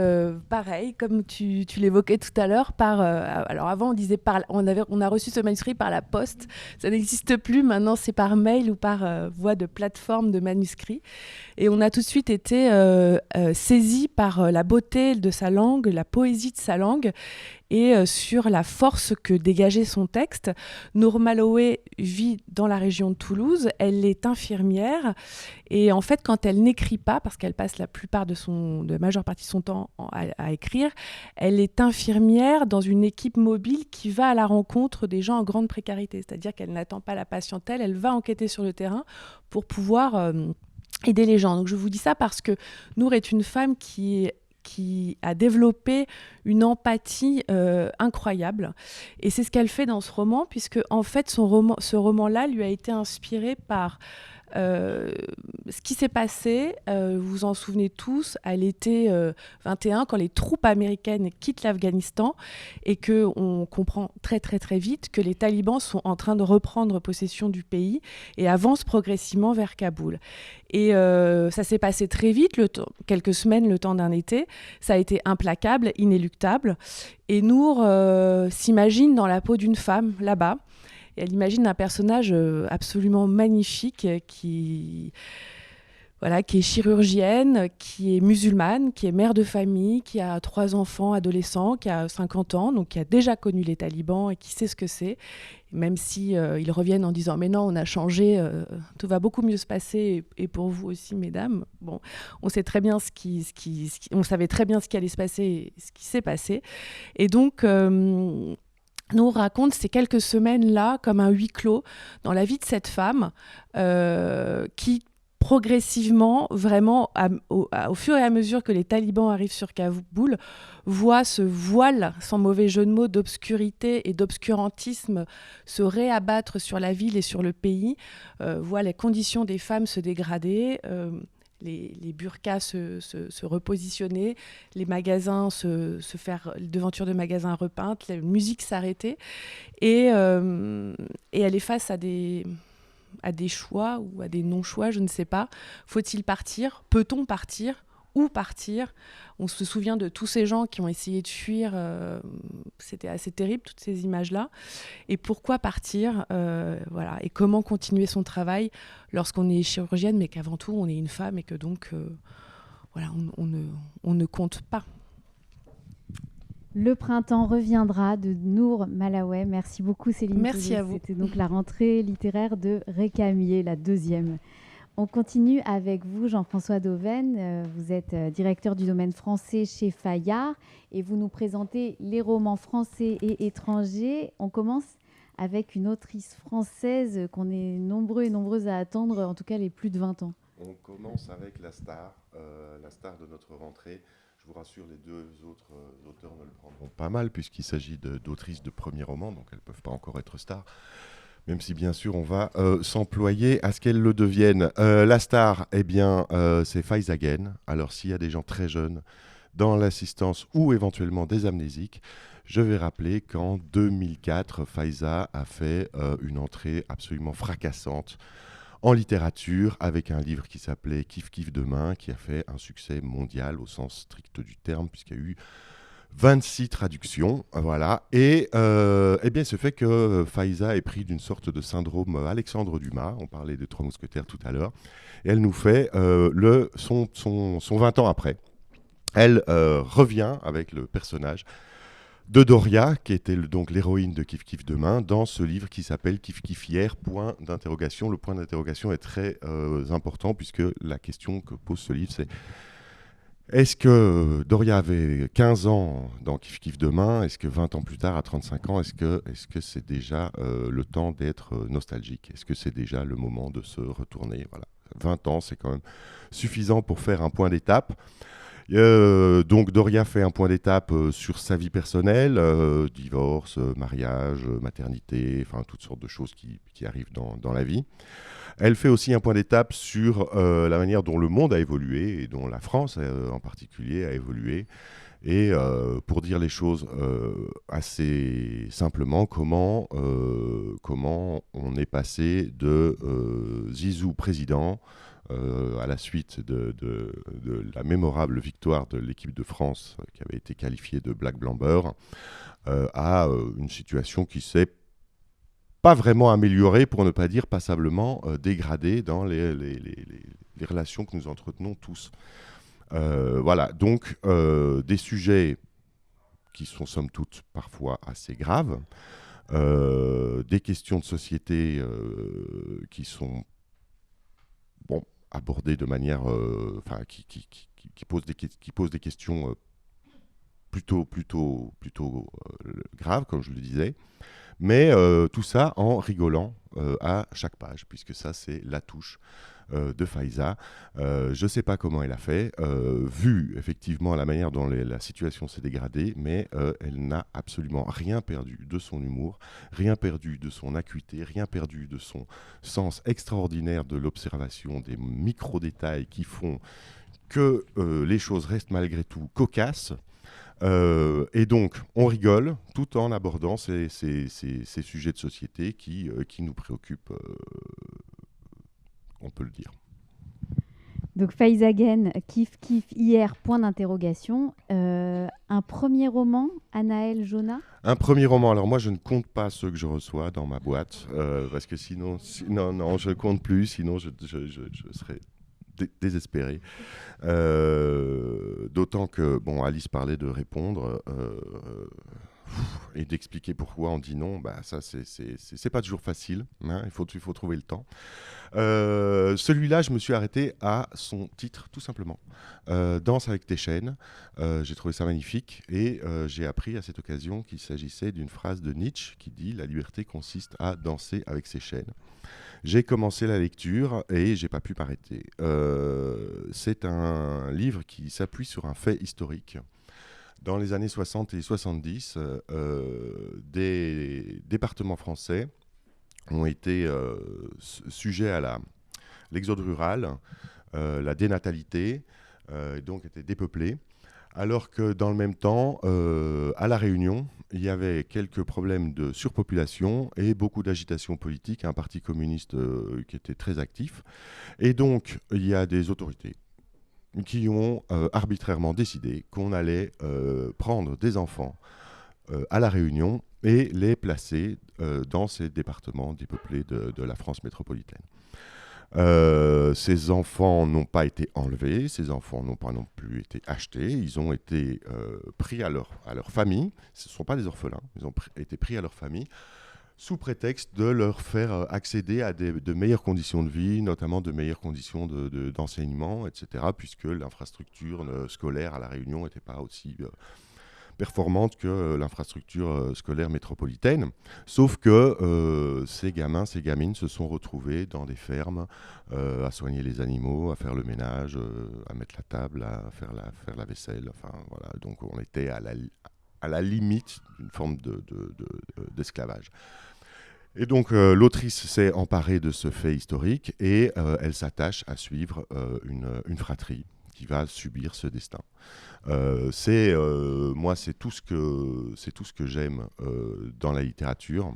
pareil, comme tu l'évoquais tout à l'heure, alors avant on disait on a reçu ce manuscrit par la poste, ça n'existe plus, maintenant c'est par mail ou par voie de plateforme de manuscrits. Et on a tout de suite été saisis par la beauté de sa langue, la poésie de sa langue, et sur la force que dégageait son texte. Nour Maloé vit dans la région de Toulouse, elle est infirmière, et en fait quand elle n'écrit pas, parce qu'elle passe la majeure partie de son temps à écrire, elle est infirmière dans une équipe mobile qui va à la rencontre des gens en grande précarité, c'est-à-dire qu'elle n'attend pas la patientèle, elle va enquêter sur le terrain pour pouvoir aider les gens. Donc je vous dis ça parce que Nour est une femme qui a développé une empathie incroyable. Et c'est ce qu'elle fait dans ce roman, puisque en fait, ce roman-là lui a été inspiré par ce qui s'est passé, vous vous en souvenez tous, à l'été 21, quand les troupes américaines quittent l'Afghanistan et qu'on comprend très très très vite que les talibans sont en train de reprendre possession du pays et avancent progressivement vers Kaboul. Et ça s'est passé très vite, quelques semaines, le temps d'un été. Ça a été implacable, inéluctable. Et Nour s'imagine dans la peau d'une femme, là-bas. Et elle imagine un personnage absolument magnifique qui est chirurgienne, qui est musulmane, qui est mère de famille, qui a 3 enfants adolescents, qui a 50 ans, donc qui a déjà connu les talibans et qui sait ce que c'est. Même si ils reviennent en disant « mais non, on a changé, tout va beaucoup mieux se passer, et pour vous aussi, mesdames ». Bon, on sait très bien on savait très bien ce qui allait se passer et ce qui s'est passé. Et donc nous raconte ces quelques semaines-là comme un huis clos dans la vie de cette femme qui progressivement, vraiment, au fur et à mesure que les talibans arrivent sur Kaboul, voit ce voile, sans mauvais jeu de mots, d'obscurité et d'obscurantisme se réabattre sur la ville et sur le pays, voit les conditions des femmes se dégrader, les burqas se repositionner, les magasins les devantures de magasins repeintes, la musique s'arrêter, et elle est face à des choix ou à des non-choix, je ne sais pas. Faut-il partir? Peut-on partir? où partir. On se souvient de tous ces gens qui ont essayé de fuir. C'était assez terrible, toutes ces images-là. Et pourquoi partir voilà. Et comment continuer son travail lorsqu'on est chirurgienne, mais qu'avant tout, on est une femme et que donc, voilà, on ne compte pas. Le printemps reviendra de Nour Malaouet. Merci beaucoup Céline. Merci Toulouse. à vous. C'était donc la rentrée littéraire de Récamier, la 2e. On continue avec vous, Jean-François Dauven. Vous êtes directeur du domaine français chez Fayard et vous nous présentez les romans français et étrangers. On commence avec une autrice française qu'on est nombreux et nombreuses à attendre, en tout cas les plus de 20 ans. On commence avec la star de notre rentrée. Je vous rassure, les 2 autres auteurs ne le prendront pas mal puisqu'il s'agit d'autrices de premier roman, donc elles ne peuvent pas encore être stars. Même si bien sûr on va s'employer à ce qu'elles le deviennent. La star, eh bien, c'est Faiza Guène. Alors s'il y a des gens très jeunes dans l'assistance ou éventuellement des amnésiques, je vais rappeler qu'en 2004, Faiza a fait une entrée absolument fracassante en littérature, avec un livre qui s'appelait Kiff Kiff Demain, qui a fait un succès mondial au sens strict du terme, puisqu'il y a eu 26 traductions. Voilà. Et eh bien, ce fait que Faiza est pris d'une sorte de syndrome Alexandre Dumas, on parlait des 3 mousquetaires tout à l'heure, et elle nous fait son 20 ans après. Elle revient avec le personnage de Doria, qui était donc l'héroïne de Kiff Kiff Demain, dans ce livre qui s'appelle Kiff Kiff Hier, point d'interrogation. Le point d'interrogation est très important, puisque la question que pose ce livre, c'est est-ce que Doria avait 15 ans dans Kiff Kiff Demain? Est-ce que 20 ans plus tard, à 35 ans, est-ce que c'est déjà le temps d'être nostalgique? Est-ce que c'est déjà le moment de se retourner? Voilà. 20 ans, c'est quand même suffisant pour faire un point d'étape. Donc Doria fait un point d'étape sur sa vie personnelle, divorce, mariage, maternité, enfin toutes sortes de choses qui arrivent dans la vie. Elle fait aussi un point d'étape sur la manière dont le monde a évolué et dont la France en particulier a évolué. Et pour dire les choses assez simplement, comment on est passé de Zizou président à la suite de la mémorable victoire de l'équipe de France qui avait été qualifiée de Black Blamber à une situation qui s'est pas vraiment améliorée, pour ne pas dire passablement dégradée dans les relations que nous entretenons tous. Voilà, donc des sujets qui sont somme toute parfois assez graves, des questions de société qui sont abordées de manière, qui posent des questions plutôt graves, comme je le disais, mais tout ça en rigolant à chaque page, puisque ça c'est la touche de Faiza. Je ne sais pas comment elle a fait, vu effectivement la manière dont la situation s'est dégradée, mais elle n'a absolument rien perdu de son humour, rien perdu de son acuité, rien perdu de son sens extraordinaire de l'observation des micro-détails qui font que les choses restent malgré tout cocasses. Et donc, on rigole tout en abordant ces sujets de société qui nous préoccupent, on peut le dire. Donc, Faiza Guène, Kiff Kiff Hier, point d'interrogation. Un premier roman, Anaël Jonah? Un premier roman. Alors moi, je ne compte pas ceux que je reçois dans ma boîte, parce que sinon, non, je ne compte plus, sinon je serais désespéré. D'autant que, Alice parlait de répondre et d'expliquer pourquoi on dit non. Ça, c'est pas toujours facile. Hein, il faut trouver le temps. Celui-là, je me suis arrêté à son titre, tout simplement. Danse avec tes chaînes. J'ai trouvé ça magnifique et j'ai appris à cette occasion qu'il s'agissait d'une phrase de Nietzsche qui dit « La liberté consiste à danser avec ses chaînes ». J'ai commencé la lecture et j'ai pas pu m'arrêter. C'est un livre qui s'appuie sur un fait historique. Dans les années 60 et 70, des départements français ont été sujets à l'exode rural, la dénatalité, donc étaient dépeuplés. Alors que dans le même temps, à La Réunion, il y avait quelques problèmes de surpopulation et beaucoup d'agitation politique, un parti communiste qui était très actif. Et donc, il y a des autorités qui ont arbitrairement décidé qu'on allait prendre des enfants à La Réunion et les placer dans ces départements dépeuplés de la France métropolitaine. Ces enfants n'ont pas été enlevés, ces enfants n'ont pas non plus été achetés, ils ont été pris à leur famille, ce ne sont pas des orphelins, ils ont été pris à leur famille sous prétexte de leur faire accéder à de meilleures conditions de vie, notamment de meilleures conditions d'enseignement, etc., puisque l'infrastructure scolaire à La Réunion n'était pas aussi performante que l'infrastructure scolaire métropolitaine. Sauf que ces gamins, ces gamines se sont retrouvés dans des fermes à soigner les animaux, à faire le ménage, à mettre la table, à faire la vaisselle. Enfin, voilà. Donc on était à la limite d'une forme d'esclavage. Et donc l'autrice s'est emparée de ce fait historique et elle s'attache à suivre une fratrie qui va subir ce destin. Moi, c'est tout ce que j'aime dans la littérature.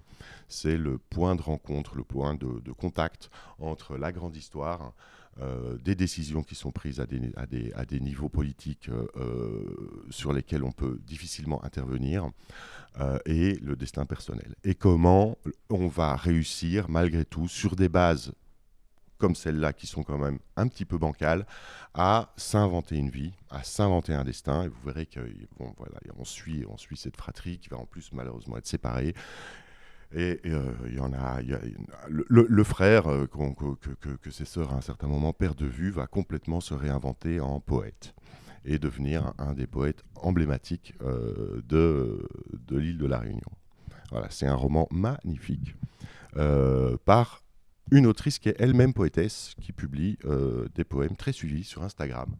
C'est le point de rencontre, le point de contact entre la grande histoire, des décisions qui sont prises à des niveaux politiques sur lesquels on peut difficilement intervenir, et le destin personnel. Et comment on va réussir, malgré tout, sur des bases comme celles-là, qui sont quand même un petit peu bancales, à s'inventer une vie, à s'inventer un destin. Et vous verrez qu'on suit cette fratrie qui va en plus malheureusement être séparée. Et il y en a, le frère que ses sœurs à un certain moment perdent de vue va complètement se réinventer en poète et devenir un des poètes emblématiques de l'île de la Réunion. Voilà, c'est un roman magnifique par une autrice qui est elle-même poétesse, qui publie des poèmes très suivis sur Instagram.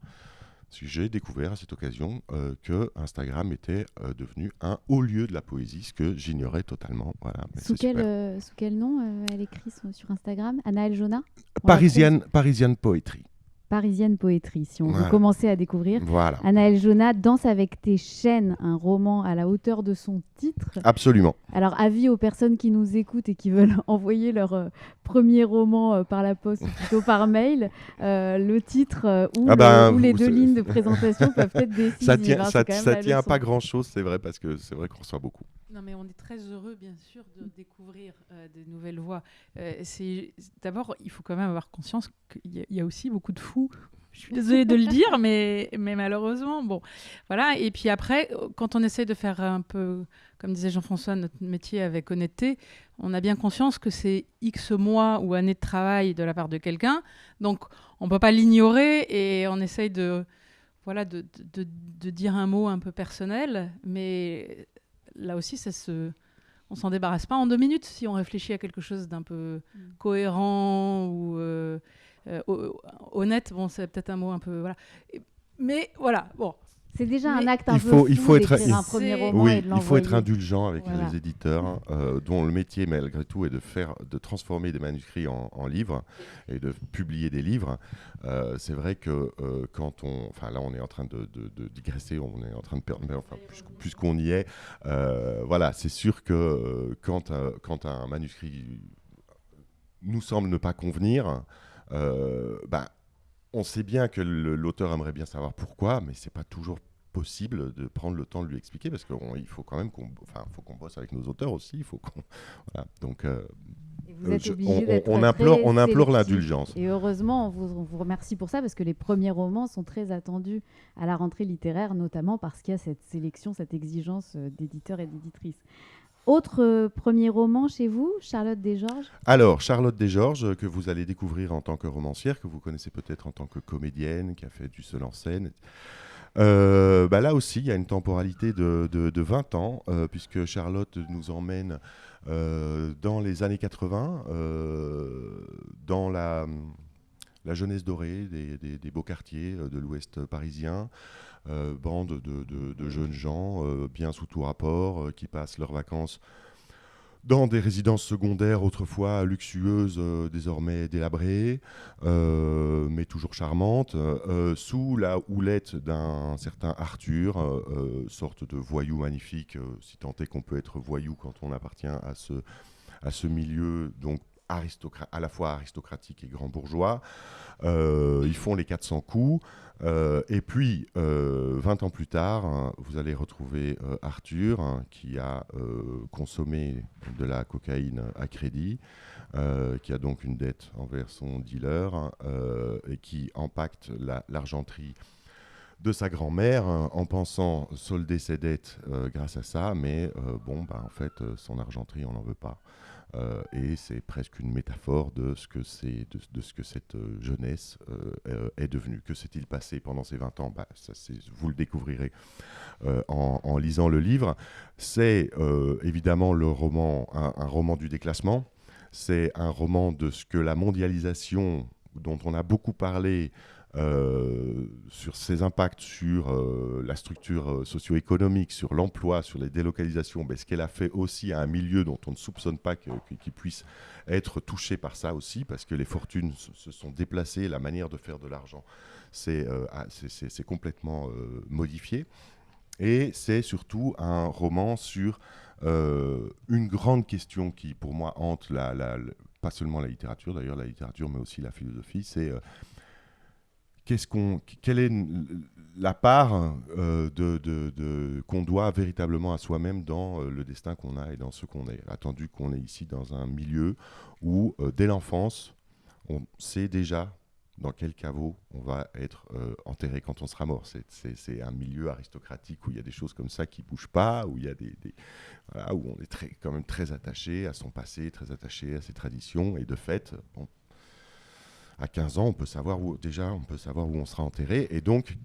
Parce que j'ai découvert à cette occasion que Instagram était devenu un haut lieu de la poésie, ce que j'ignorais totalement. Voilà, sous quel nom elle écrit sur Instagram? Anaëlle Jonah? Parisienne Poetry. Parisienne Poétrie, si on Voilà. veut commencer à découvrir. Voilà. Anaëlle Jonah, Danse avec tes chaînes, un roman à la hauteur de son titre. Absolument. Alors, avis aux personnes qui nous écoutent et qui veulent envoyer leur premier roman par la poste ou plutôt par mail, le titre ou les deux lignes de présentation peuvent être décisives. Ça tient pas grand-chose, c'est vrai, parce que c'est vrai qu'on reçoit beaucoup. Non, mais on est très heureux, bien sûr, de découvrir des nouvelles voix. D'abord, il faut quand même avoir conscience qu'il y a aussi beaucoup de fous. Je suis désolée de le dire, mais malheureusement, bon, voilà. Et puis après, quand on essaie de faire un peu, comme disait Jean-François, notre métier avec honnêteté, on a bien conscience que c'est X mois ou années de travail de la part de quelqu'un. Donc, on ne peut pas l'ignorer et on essaye de dire un mot un peu personnel, mais là aussi, on s'en débarrasse pas en 2 minutes si on réfléchit à quelque chose d'un peu cohérent ou honnête. Bon, c'est peut-être un mot un peu... Voilà. Mais voilà, bon. C'est déjà un acte un peu fou d'écrire un premier roman et de l'envoyer. Il faut être indulgent avec Voilà. les éditeurs, dont le métier, malgré tout, est de transformer des manuscrits en livres et de publier des livres. C'est vrai que quand on... Enfin, là, on est en train de digresser, on est en train de perdre... Mais enfin, puisqu'on y est, voilà, c'est sûr que quand un manuscrit nous semble ne pas convenir, on sait bien que l'auteur aimerait bien savoir pourquoi, mais c'est pas toujours possible de prendre le temps de lui expliquer, parce qu'il faut quand même qu'on bosse avec nos auteurs aussi. Voilà. Donc, et vous êtes obligé d'être on implore l'indulgence. Et heureusement, on vous remercie pour ça, parce que les premiers romans sont très attendus à la rentrée littéraire, notamment parce qu'il y a cette sélection, cette exigence d'éditeurs et d'éditrices. Autre premier roman chez vous, Charlotte Desgeorges? Alors, Charlotte Desgeorges, que vous allez découvrir en tant que romancière, que vous connaissez peut-être en tant que comédienne, qui a fait du seul en scène. Là aussi, il y a une temporalité de 20 ans, puisque Charlotte nous emmène dans les années 80, dans la jeunesse dorée des beaux quartiers de l'ouest parisien. Bande de jeunes gens bien sous tout rapport qui passent leurs vacances dans des résidences secondaires autrefois luxueuses, désormais délabrées, mais toujours charmantes, sous la houlette d'un certain Arthur, sorte de voyou magnifique, si tant est qu'on peut être voyou quand on appartient à ce milieu, donc à la fois aristocratique et grand bourgeois. Ils font les 400 coups. Et puis, 20 ans plus tard, hein, vous allez retrouver Arthur, hein, qui a consommé de la cocaïne à crédit, qui a donc une dette envers son dealer, hein, et qui impacte l'argenterie de sa grand-mère, hein, en pensant solder ses dettes grâce à ça, mais en fait, son argenterie, on n'en veut pas. Et c'est presque une métaphore de ce que cette jeunesse est devenue. Que s'est-il passé pendant ces 20 ans ? Vous le découvrirez en lisant le livre. C'est évidemment un roman du déclassement. C'est un roman de ce que la mondialisation, dont on a beaucoup parlé, sur ses impacts sur la structure socio-économique, sur l'emploi, sur les délocalisations, ce qu'elle a fait aussi à un milieu dont on ne soupçonne pas qu'il puisse être touché par ça aussi, parce que les fortunes se sont déplacées, la manière de faire de l'argent c'est complètement modifié. Et c'est surtout un roman sur une grande question qui, pour moi, hante pas seulement la littérature, d'ailleurs la littérature, mais aussi la philosophie, c'est quelle est la part qu'on doit véritablement à soi-même dans le destin qu'on a et dans ce qu'on est, attendu qu'on est ici dans un milieu où, dès l'enfance, on sait déjà dans quel caveau on va être enterré quand on sera mort. C'est un milieu aristocratique où il y a des choses comme ça qui ne bougent pas, où il y a voilà, où on est quand même très attaché à son passé, très attaché à ses traditions, et de fait, à 15 ans, on peut savoir où on sera enterré. Et donc,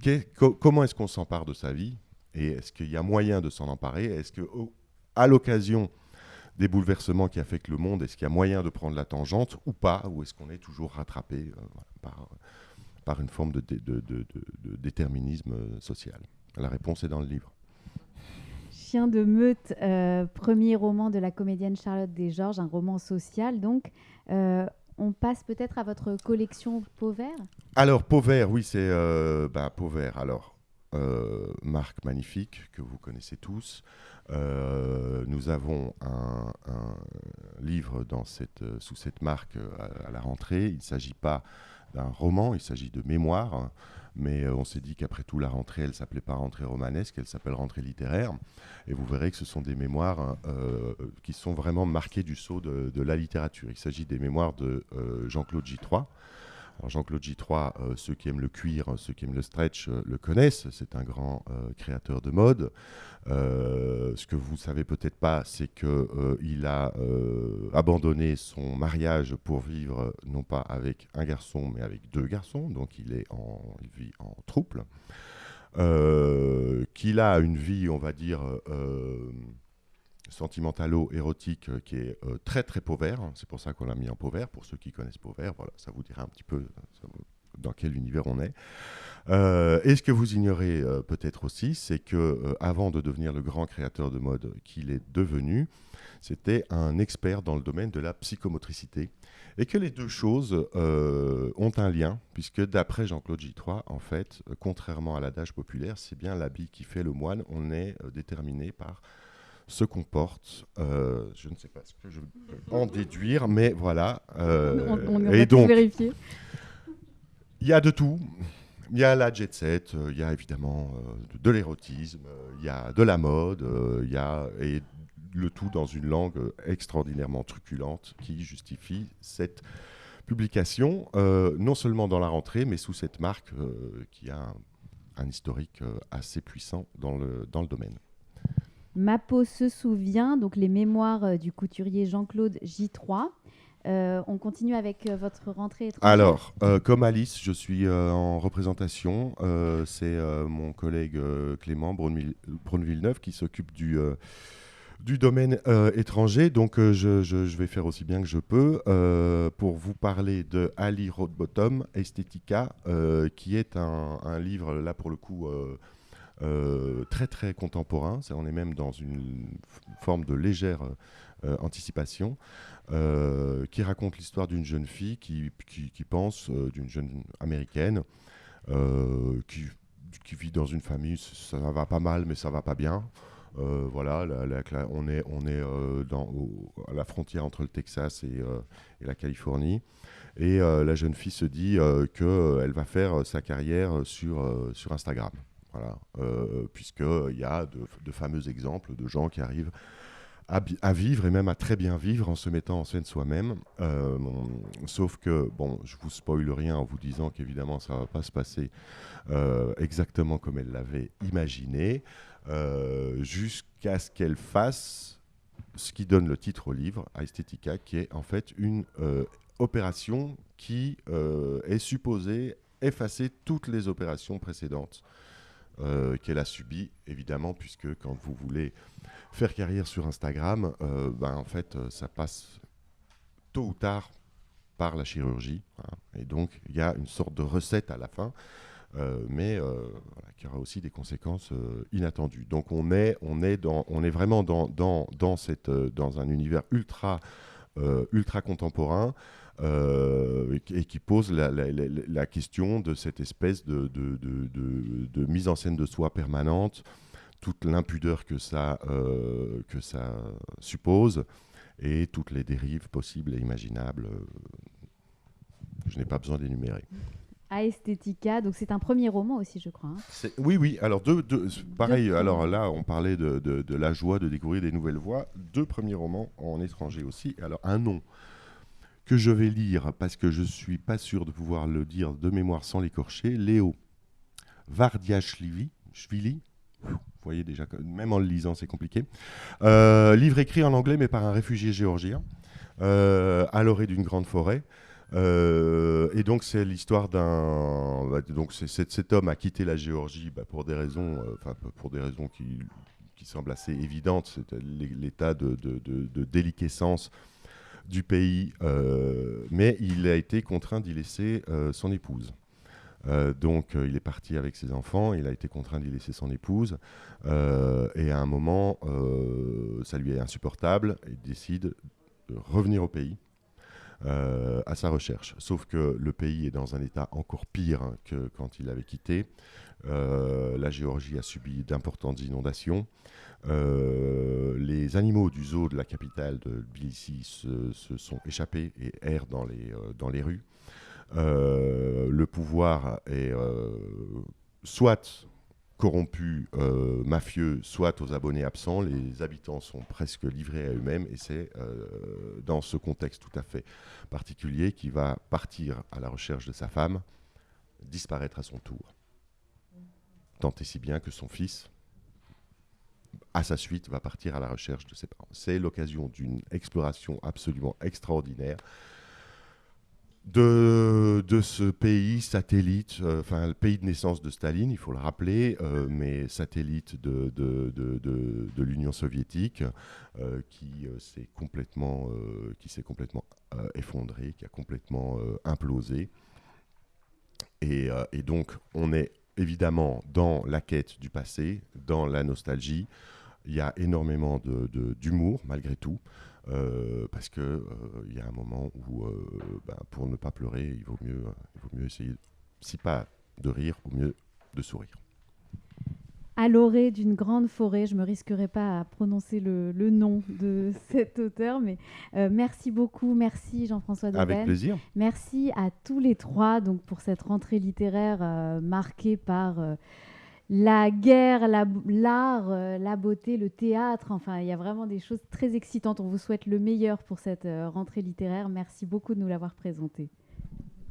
comment est-ce qu'on s'empare de sa vie ? Et est-ce qu'il y a moyen de s'en emparer ? Est-ce qu'à l'occasion des bouleversements qui affectent le monde, est-ce qu'il y a moyen de prendre la tangente ou pas ? Ou est-ce qu'on est toujours rattrapé par une forme de déterminisme social ? La réponse est dans le livre. Chien de meute, premier roman de la comédienne Charlotte Desgeorges, un roman social donc. On passe peut-être à votre collection Pauvert. Alors, Pauvert, oui, c'est Pauvert. Alors, marque magnifique que vous connaissez tous. Nous avons un livre sous cette marque à la rentrée. Il ne s'agit pas d'un roman, il s'agit de mémoires. Mais on s'est dit qu'après tout, la rentrée, elle ne s'appelait pas rentrée romanesque, elle s'appelle rentrée littéraire. Et vous verrez que ce sont des mémoires qui sont vraiment marquées du sceau de la littérature. Il s'agit des mémoires de Jean-Claude Gitroix. Alors Jean-Claude Gitroix, ceux qui aiment le cuir, ceux qui aiment le stretch le connaissent. C'est un grand créateur de mode. Ce que vous ne savez peut-être pas, c'est qu'il a abandonné son mariage pour vivre non pas avec un garçon, mais avec 2 garçons. Donc il vit en trouble. Qu'il a une vie, on va dire, sentimentalo-érotique qui est très très Pauvert. C'est pour ça qu'on l'a mis en Pauvert. Pour ceux qui connaissent Pauvert, voilà, ça vous dira un petit peu dans quel univers on est. Et ce que vous ignorez peut-être aussi, c'est que avant de devenir le grand créateur de mode qu'il est devenu, c'était un expert dans le domaine de la psychomotricité. Et que les deux choses ont un lien, puisque d'après Jean-Claude Gitroix, en fait, contrairement à l'adage populaire, c'est bien l'habit qui fait le moine. On est déterminé par ce qu'on porte. Je ne sais pas ce que je peux en déduire, mais voilà. On va donc vérifier. Il y a de tout. Il y a la jet set, il y a évidemment de l'érotisme, il y a de la mode, et le tout dans une langue extraordinairement truculente qui justifie cette publication, non seulement dans la rentrée, mais sous cette marque qui a un historique assez puissant dans le domaine. Ma peau se souvient, donc les mémoires du couturier Jean-Claude Gitroix. On continue avec votre rentrée étrangère. Alors, comme Alice, je suis en représentation. C'est mon collègue Clément Braun-Villeneuve qui s'occupe du domaine étranger. Donc, je vais faire aussi bien que je peux pour vous parler de Ali Rothbottom, Estetica, qui est un livre, là pour le coup, très très contemporain. On est même dans une forme de légère anticipation, qui raconte l'histoire d'une jeune fille qui pense, d'une jeune américaine qui vit dans une famille, ça va pas mal mais ça va pas bien, Voilà, on est à la frontière entre le Texas et la Californie. Et la jeune fille se dit qu'elle va faire sa carrière sur Instagram. Voilà, puisqu'il y a de fameux exemples de gens qui arrivent à vivre et même à très bien vivre en se mettant en scène soi-même. Sauf que, bon, je vous spoile rien en vous disant qu'évidemment ça ne va pas se passer exactement comme elle l'avait imaginé, jusqu'à ce qu'elle fasse ce qui donne le titre au livre, Aesthetica, qui est en fait une opération qui est supposée effacer toutes les opérations précédentes qu'elle a subies, évidemment, puisque quand vous voulez faire carrière sur Instagram, en fait, ça passe tôt ou tard par la chirurgie. Hein, et donc, il y a une sorte de recette à la fin, mais voilà, qui aura aussi des conséquences inattendues. Donc, on est vraiment dans un univers ultra contemporain, et qui pose la question de cette espèce de mise en scène de soi permanente, toute l'impudeur que ça suppose, et toutes les dérives possibles et imaginables. Je n'ai pas besoin d'énumérer. Aesthetica, donc c'est un premier roman aussi, je crois. Oui. Alors, pareil, alors là, on parlait de la joie de découvrir des nouvelles voies. 2 premiers romans en étranger aussi. Alors, un nom que je vais lire, parce que je ne suis pas sûr de pouvoir le dire de mémoire sans l'écorcher, Léo Vardiashvili. Vous voyez déjà, même en le lisant, c'est compliqué. Livre écrit en anglais, mais par un réfugié géorgien, à l'orée d'une grande forêt. Et donc, c'est l'histoire donc, cet homme a quitté la Géorgie pour des raisons qui semblent assez évidentes. C'est l'état de déliquescence du pays, mais il a été contraint d'y laisser son épouse. Donc il est parti avec ses enfants, il a été contraint d'y laisser son épouse, et à un moment, ça lui est insupportable, il décide de revenir au pays à sa recherche. Sauf que le pays est dans un état encore pire que quand il avait quitté. La Géorgie a subi d'importantes inondations. Les animaux du zoo de la capitale de Tbilissi se sont échappés et errent dans les rues. Le pouvoir est soit corrompu, mafieux, soit aux abonnés absents. Les habitants sont presque livrés à eux-mêmes, et c'est dans ce contexte tout à fait particulier qu'il va partir à la recherche de sa femme, disparaître à son tour. Tant et si bien que son fils, à sa suite, va partir à la recherche de ses parents. C'est l'occasion d'une exploration absolument extraordinaire de ce pays satellite, le pays de naissance de Staline, il faut le rappeler, mais satellite de l'Union soviétique, qui s'est complètement effondré, qui a complètement implosé. Et donc, on est évidemment dans la quête du passé, dans la nostalgie. Il y a énormément d'humour, malgré tout. Parce que y a un moment où, pour ne pas pleurer, il vaut mieux essayer, si pas de rire, au mieux de sourire. À l'orée d'une grande forêt, je ne me risquerai pas à prononcer le nom de cet auteur, mais merci beaucoup, merci Jean-François Dauben. Avec plaisir. Merci à tous les 3 donc, pour cette rentrée littéraire marquée par la guerre, l'art, la beauté, le théâtre. Enfin, il y a vraiment des choses très excitantes. On vous souhaite le meilleur pour cette rentrée littéraire. Merci beaucoup de nous l'avoir présenté.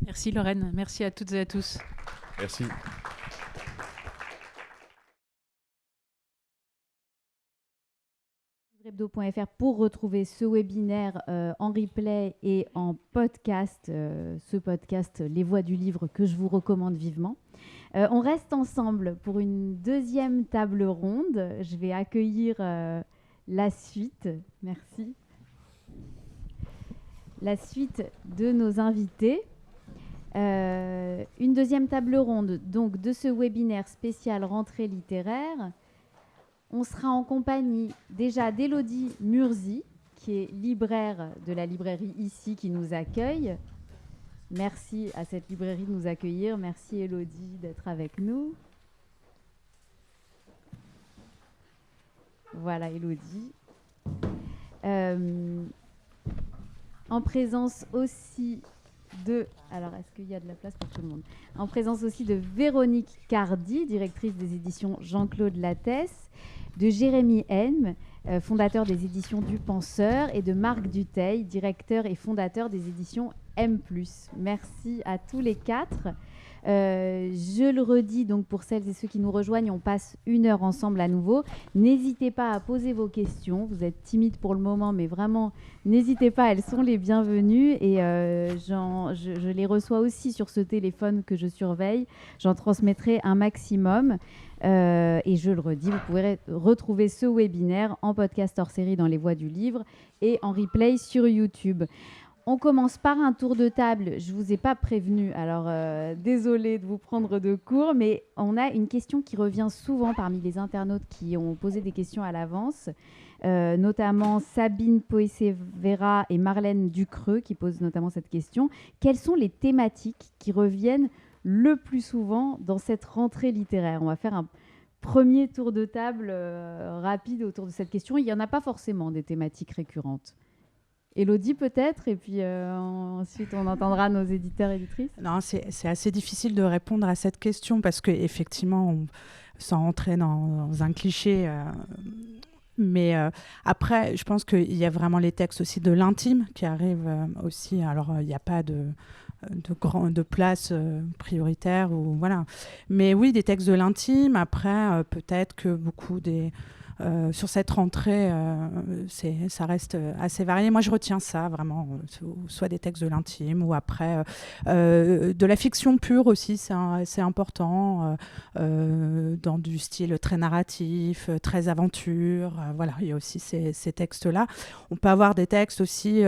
Merci Lorraine, merci à toutes et à tous. Merci. Hebdo.fr pour retrouver ce webinaire en replay et en podcast, ce podcast Les Voix du Livre que je vous recommande vivement. On reste ensemble pour une deuxième table ronde. Je vais accueillir la suite. Merci. La suite de nos invités. Une deuxième table ronde donc, de ce webinaire spécial rentrée littéraire. On sera en compagnie déjà d'Élodie Murzi, qui est libraire de la librairie ici, qui nous accueille. Merci à cette librairie de nous accueillir. Merci Élodie d'être avec nous. Voilà, Élodie. En présence aussi de... Alors, est-ce qu'il y a de la place pour tout le monde? En présence aussi de Véronique Cardi, directrice des éditions Jean-Claude Lattès, de Jérémy Hem, fondateur des éditions Du Penseur, et de Marc Dutheil, directeur et fondateur des éditions M+. Merci à tous les quatre. Je le redis donc pour celles et ceux qui nous rejoignent, on passe 1 heure ensemble à nouveau. N'hésitez pas à poser vos questions. Vous êtes timides pour le moment, mais vraiment, n'hésitez pas, elles sont les bienvenues. Et je les reçois aussi sur ce téléphone que je surveille. J'en transmettrai un maximum. Et je le redis, vous pourrez retrouver ce webinaire en podcast hors série dans les voies du livre et en replay sur YouTube. On commence par un tour de table. Je ne vous ai pas prévenu, alors désolée de vous prendre de court, mais on a une question qui revient souvent parmi les internautes qui ont posé des questions à l'avance, notamment Sabine Poissevera et Marlène Ducreux qui posent notamment cette question. Quelles sont les thématiques qui reviennent le plus souvent dans cette rentrée littéraire? On va faire un premier tour de table rapide autour de cette question. Il n'y en a pas forcément des thématiques récurrentes. Élodie peut-être, et puis ensuite on entendra nos éditeurs et éditrices. Non, c'est assez difficile de répondre à cette question parce qu'effectivement, sans rentrer dans un cliché, mais après, je pense qu'il y a vraiment les textes aussi de l'intime qui arrivent aussi. Alors, il n'y a pas de place prioritaire, ou, voilà. Mais oui, des textes de l'intime. Après, peut-être que beaucoup sur cette rentrée, ça reste assez varié. Moi, je retiens ça, vraiment, soit des textes de l'intime, ou après de la fiction pure aussi, c'est important, dans du style très narratif, très aventure. Voilà, il y a aussi ces textes-là. On peut avoir des textes aussi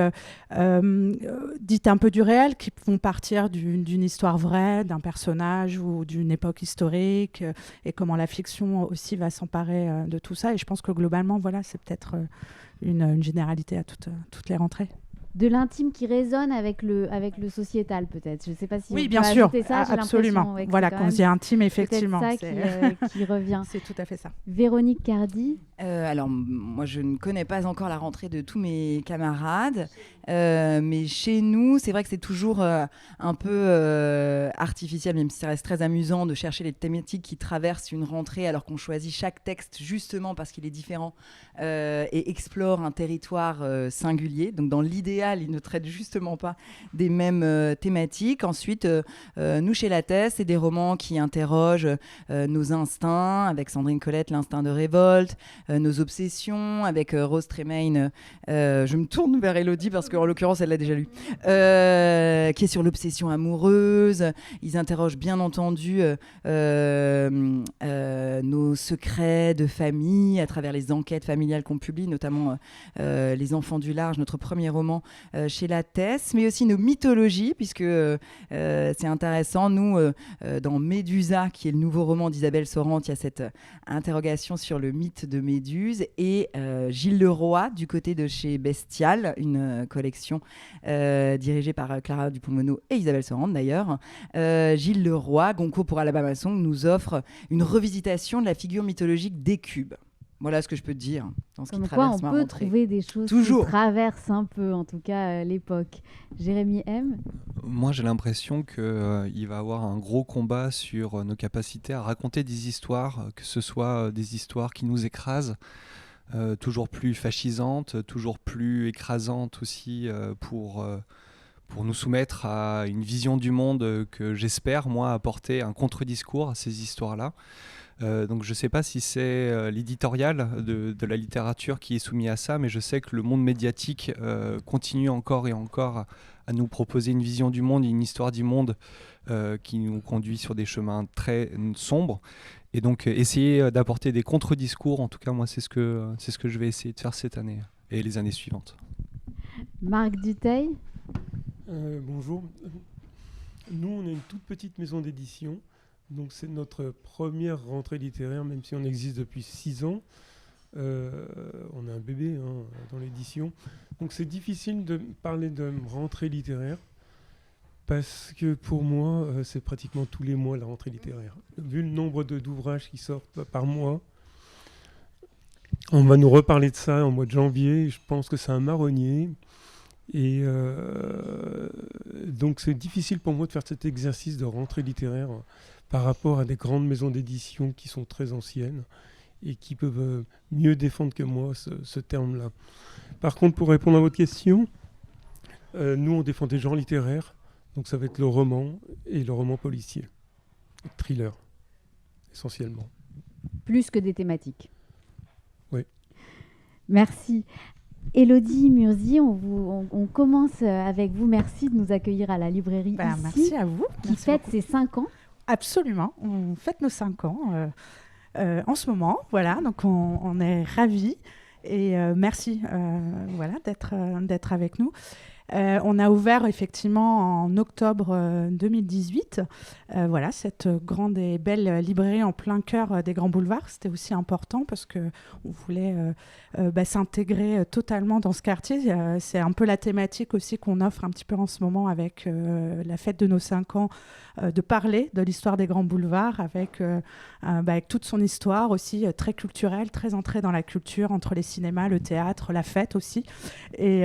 dits un peu du réel, qui vont partir d'une histoire vraie, d'un personnage ou d'une époque historique, et comment la fiction aussi va s'emparer de tout ça. Et je pense que globalement, voilà, c'est peut-être une généralité à toutes les rentrées. De l'intime qui résonne avec le sociétal, peut-être. Je ne sais pas si oui, on bien peut sûr, ajouter ça. absolument. Ouais, voilà, quand on dit intime, effectivement. C'est ça qui revient. C'est tout à fait ça. Véronique Cardi. Alors, moi, je ne connais pas encore la rentrée de tous mes camarades, mais chez nous, c'est vrai que c'est toujours un peu artificiel, même si ça reste très amusant de chercher les thématiques qui traversent une rentrée, alors qu'on choisit chaque texte justement parce qu'il est différent et explore un territoire singulier. Donc, dans l'idéal, il ne traite justement pas des mêmes thématiques. Ensuite, nous, chez Lattès, c'est des romans qui interrogent nos instincts, avec Sandrine Colette, l'instinct de révolte, nos obsessions, avec Rose Tremaine. Je me tourne vers Élodie parce qu'en l'occurrence, elle l'a déjà lu. Qui est sur l'obsession amoureuse. Ils interrogent bien entendu nos secrets de famille à travers les enquêtes familiales qu'on publie, notamment Les Enfants du Large, notre premier roman chez Lattès, mais aussi nos mythologies, puisque c'est intéressant. Nous, dans Médusa, qui est le nouveau roman d'Isabelle Sorante, il y a cette interrogation sur le mythe de Méduse, et Gilles Leroy, du côté de chez Bestial, une collection dirigée par Clara Dupont-Moreau et Isabelle Sorante d'ailleurs. Gilles Leroy, Goncourt pour Alabama Song, nous offre une revisitation de la figure mythologique d'Hécube. Voilà ce que je peux te dire dans ce qui traverse ma rentrée. On peut trouver des choses qui traversent un peu, en tout cas, l'époque. Jérémy Hem. Moi, j'ai l'impression qu'il va y avoir un gros combat sur nos capacités à raconter des histoires, que ce soit des histoires qui nous écrasent, toujours plus fascisantes, toujours plus écrasantes aussi pour nous soumettre à une vision du monde que j'espère, moi, apporter un contre-discours à ces histoires-là. Donc je ne sais pas si c'est l'éditorial de la littérature qui est soumis à ça, mais je sais que le monde médiatique continue encore et encore à nous proposer une vision du monde, une histoire du monde qui nous conduit sur des chemins très sombres. Et donc essayer d'apporter des contre-discours, en tout cas moi c'est ce que je vais essayer de faire cette année et les années suivantes. Marc Dutheil. Bonjour. Nous on est une toute petite maison d'édition. Donc c'est notre première rentrée littéraire, même si on existe depuis 6 ans. On a un bébé dans l'édition. Donc c'est difficile de parler de rentrée littéraire, parce que pour moi, c'est pratiquement tous les mois la rentrée littéraire. Vu le nombre d'ouvrages qui sortent par mois, On va nous reparler de ça en mois de janvier. Je pense que c'est un marronnier. Et donc c'est difficile pour moi de faire cet exercice de rentrée littéraire par rapport à des grandes maisons d'édition qui sont très anciennes et qui peuvent mieux défendre que moi ce terme-là. Par contre, pour répondre à votre question, nous on défend des genres littéraires, donc ça va être le roman et le roman policier, le thriller essentiellement. Plus que des thématiques. Oui. Merci. Élodie Murzi, on commence avec vous. Merci de nous accueillir à la librairie ici, Merci à vous. qui Merci fête beaucoup. ses 5 ans. Absolument, on fête nos 5 ans en ce moment, voilà, donc on est ravis et merci d'être avec nous. On a ouvert effectivement en octobre 2018 cette grande et belle librairie en plein cœur des grands boulevards. C'était aussi important parce qu'on voulait s'intégrer totalement dans ce quartier. C'est un peu la thématique aussi qu'on offre un petit peu en ce moment avec la fête de nos 5 ans, de parler de l'histoire des grands boulevards avec toute son histoire aussi très culturelle, très entrée dans la culture, entre les cinémas, le théâtre, la fête aussi. Et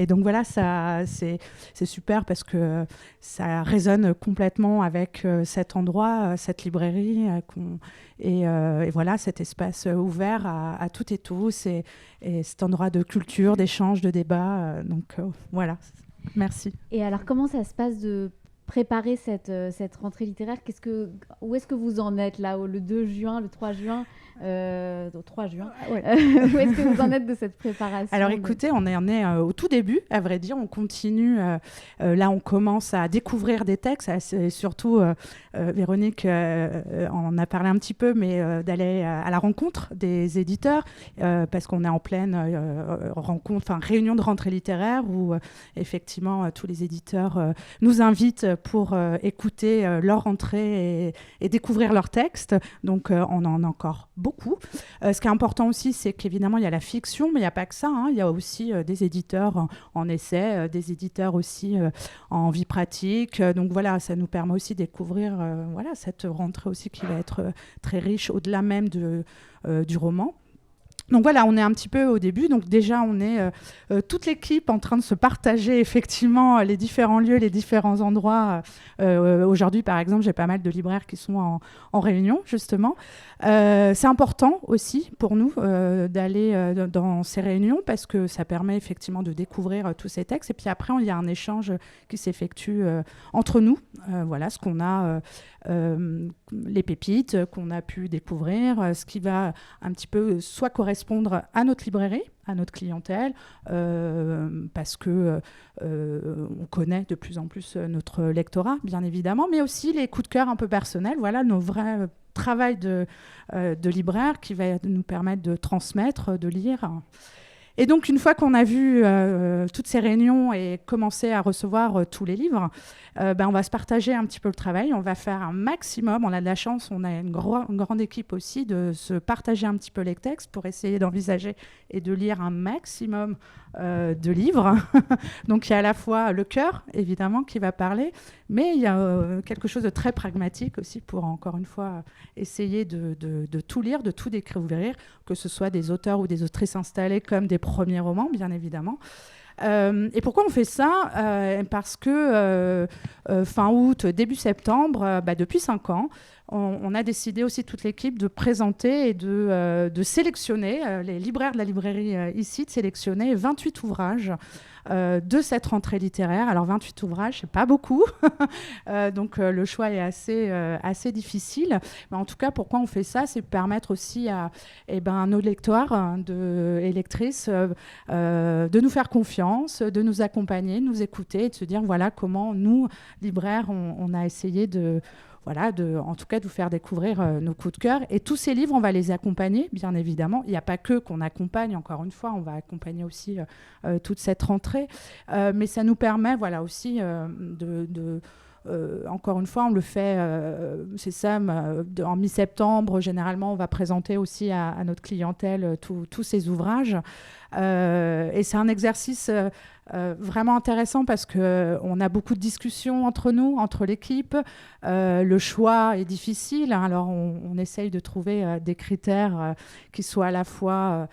donc voilà, ça, c'est super parce que ça résonne complètement avec cet endroit, cette librairie, et voilà, cet espace ouvert à toutes et tous, et cet endroit de culture, d'échange, de débat. Donc voilà, merci. Et alors, comment ça se passe de préparer cette rentrée littéraire? Où est-ce que vous en êtes là, le 2 juin, le 3 juin 3 juin. Voilà. Où est-ce que vous en êtes de cette préparation? Alors écoutez, on est au tout début, à vrai dire. On continue. Là, on commence à découvrir des textes. Et surtout, Véronique en a parlé un petit peu, mais d'aller à la rencontre des éditeurs, parce qu'on est en pleine réunion de rentrée littéraire où effectivement tous les éditeurs nous invitent pour écouter leur rentrée et découvrir leurs textes. Donc on en a encore beaucoup. Ce qui est important aussi, c'est qu'évidemment, il y a la fiction, mais il n'y a pas que ça. Il y a aussi des éditeurs en essai, des éditeurs aussi en vie pratique. Donc voilà, ça nous permet aussi de découvrir cette rentrée aussi qui va être très riche au-delà même du roman. Donc voilà, on est un petit peu au début. Donc déjà, on est toute l'équipe en train de se partager effectivement les différents lieux, les différents endroits. Aujourd'hui, par exemple, j'ai pas mal de libraires qui sont en réunion, justement. C'est important aussi pour nous d'aller dans ces réunions parce que ça permet effectivement de découvrir tous ces textes. Et puis après, il y a un échange qui s'effectue entre nous. Voilà, ce qu'on a, les pépites qu'on a pu découvrir, ce qui va un petit peu soit correspondre à notre librairie, à notre clientèle, parce que on connaît de plus en plus notre lectorat, bien évidemment, mais aussi les coups de cœur un peu personnels, voilà, nos vrais travail de libraire qui va nous permettre de transmettre, de lire. Et donc, une fois qu'on a vu toutes ces réunions et commencé à recevoir tous les livres, on va se partager un petit peu le travail. On va faire un maximum. On a de la chance, on a une grande équipe aussi, de se partager un petit peu les textes pour essayer d'envisager et de lire un maximum de livres. Donc, il y a à la fois le cœur, évidemment, qui va parler, mais il y a quelque chose de très pragmatique aussi pour, encore une fois, essayer de tout lire, de tout découvrir, que ce soit des auteurs ou des autrices installées comme des premiers romans, bien évidemment. Et pourquoi on fait ça? Parce que fin août, début septembre, depuis 5 ans, on a décidé aussi, toute l'équipe, de présenter et de sélectionner, les libraires de la librairie ici, de sélectionner 28 ouvrages de cette rentrée littéraire. Alors 28 ouvrages, c'est pas beaucoup, donc le choix est assez difficile. Mais en tout cas, pourquoi on fait ça? C'est permettre aussi à nos lecteurs et lectrices de nous faire confiance, de nous accompagner, de nous écouter et de se dire voilà comment nous, libraires, on a essayé en tout cas de vous faire découvrir nos coups de cœur. Et tous ces livres, on va les accompagner, bien évidemment. Il n'y a pas que qu'on accompagne, encore une fois, on va accompagner aussi toute cette rentrée. Mais ça nous permet aussi encore une fois, on le fait, c'est ça, en mi-septembre, généralement, on va présenter aussi à notre clientèle tous ces ouvrages. Et c'est un exercice vraiment intéressant parce qu'on a beaucoup de discussions entre nous, entre l'équipe. Le choix est difficile. Alors, on essaye de trouver des critères qui soient à la fois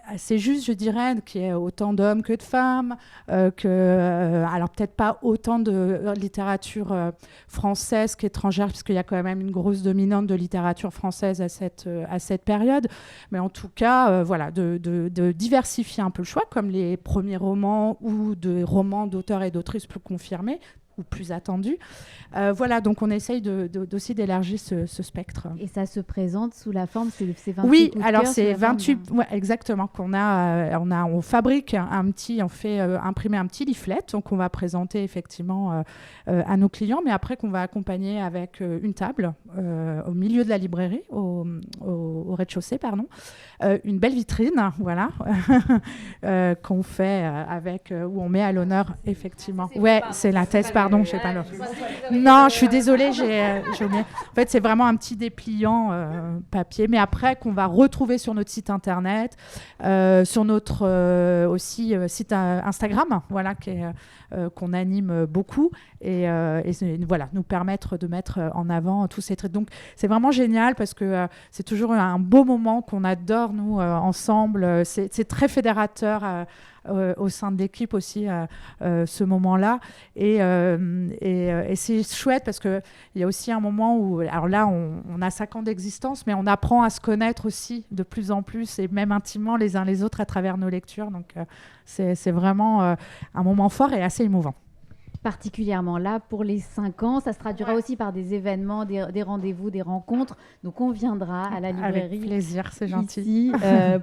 assez justes, je dirais, qu'il y ait autant d'hommes que de femmes, alors peut-être pas autant de littérature française qu'étrangère, puisqu'il y a quand même une grosse dominante de littérature française à cette période. Mais en tout cas, voilà, de diversifier un peu le choix, comme les premiers romans ou de romans d'auteurs et d'autrices plus confirmés ou plus attendus. Voilà, donc on essaye aussi d'élargir ce spectre. Et ça se présente sous la forme, c'est 28 oui, coups de alors cœur c'est sous la forme 28, ouais, exactement, on fabrique on fait imprimer un petit leaflet, donc on va présenter effectivement à nos clients, mais après qu'on va accompagner avec une table au milieu de la librairie, au rez-de-chaussée, pardon, une belle vitrine, voilà, qu'on fait où on met à l'honneur, effectivement. Ouais, c'est la thèse, pardon, je sais pas. Non, je suis désolée, j'ai oublié. En fait, c'est vraiment un petit dépliant papier, mais après qu'on va retrouver sur notre site internet, sur notre aussi site Instagram, voilà, qu'on anime beaucoup, et voilà, nous permettre de mettre en avant tous ces traits. Donc, c'est vraiment génial parce que c'est toujours un beau moment qu'on adore, nous, ensemble. C'est très fédérateur au sein de l'équipe aussi, ce moment-là. Et c'est chouette parce qu'il y a aussi un moment où, alors là, on a 5 ans d'existence, mais on apprend à se connaître aussi de plus en plus, et même intimement les uns les autres à travers nos lectures. Donc, c'est vraiment un moment fort et assez émouvant. Particulièrement là, pour les 5 ans, ça se traduira aussi par des événements, des rendez-vous, des rencontres. Donc, on viendra à la librairie. Avec plaisir, c'est gentil. Ici,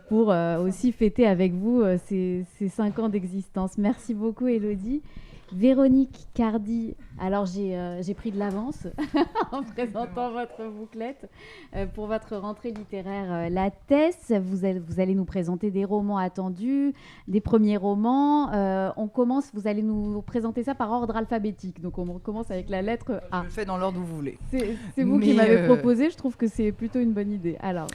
pour aussi fêter avec vous ces 5 ans d'existence. Merci beaucoup, Élodie. Véronique Cardi, alors j'ai pris de l'avance en présentant votre bouclette pour votre rentrée littéraire La Thèse. Vous allez nous présenter des romans attendus, des premiers romans. Vous allez nous présenter ça par ordre alphabétique. Donc on commence avec la lettre A. Je le fais dans l'ordre où vous voulez. C'est vous qui m'avez proposé, je trouve que c'est plutôt une bonne idée. Alors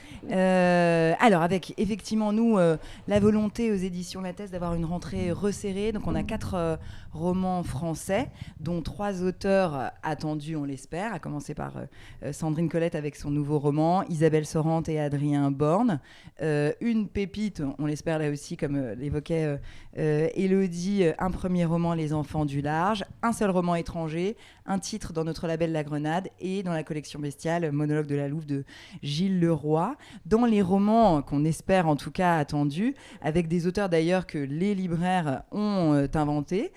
avec effectivement nous, la volonté aux éditions La Thèse d'avoir une rentrée resserrée. Donc on a 4 romans français, dont 3 auteurs attendus, on l'espère, à commencer par Sandrine Colette avec son nouveau roman, Isabelle Sorante et Adrien Borne. Une pépite, on l'espère là aussi, comme l'évoquait Élodie, un premier roman, Les Enfants du Large, un seul roman étranger, un titre dans notre label La Grenade et dans la collection Bestiale, Monologue de la Louve de Gilles Leroy. Dans les romans qu'on espère en tout cas attendus, avec des auteurs d'ailleurs que les libraires ont inventés,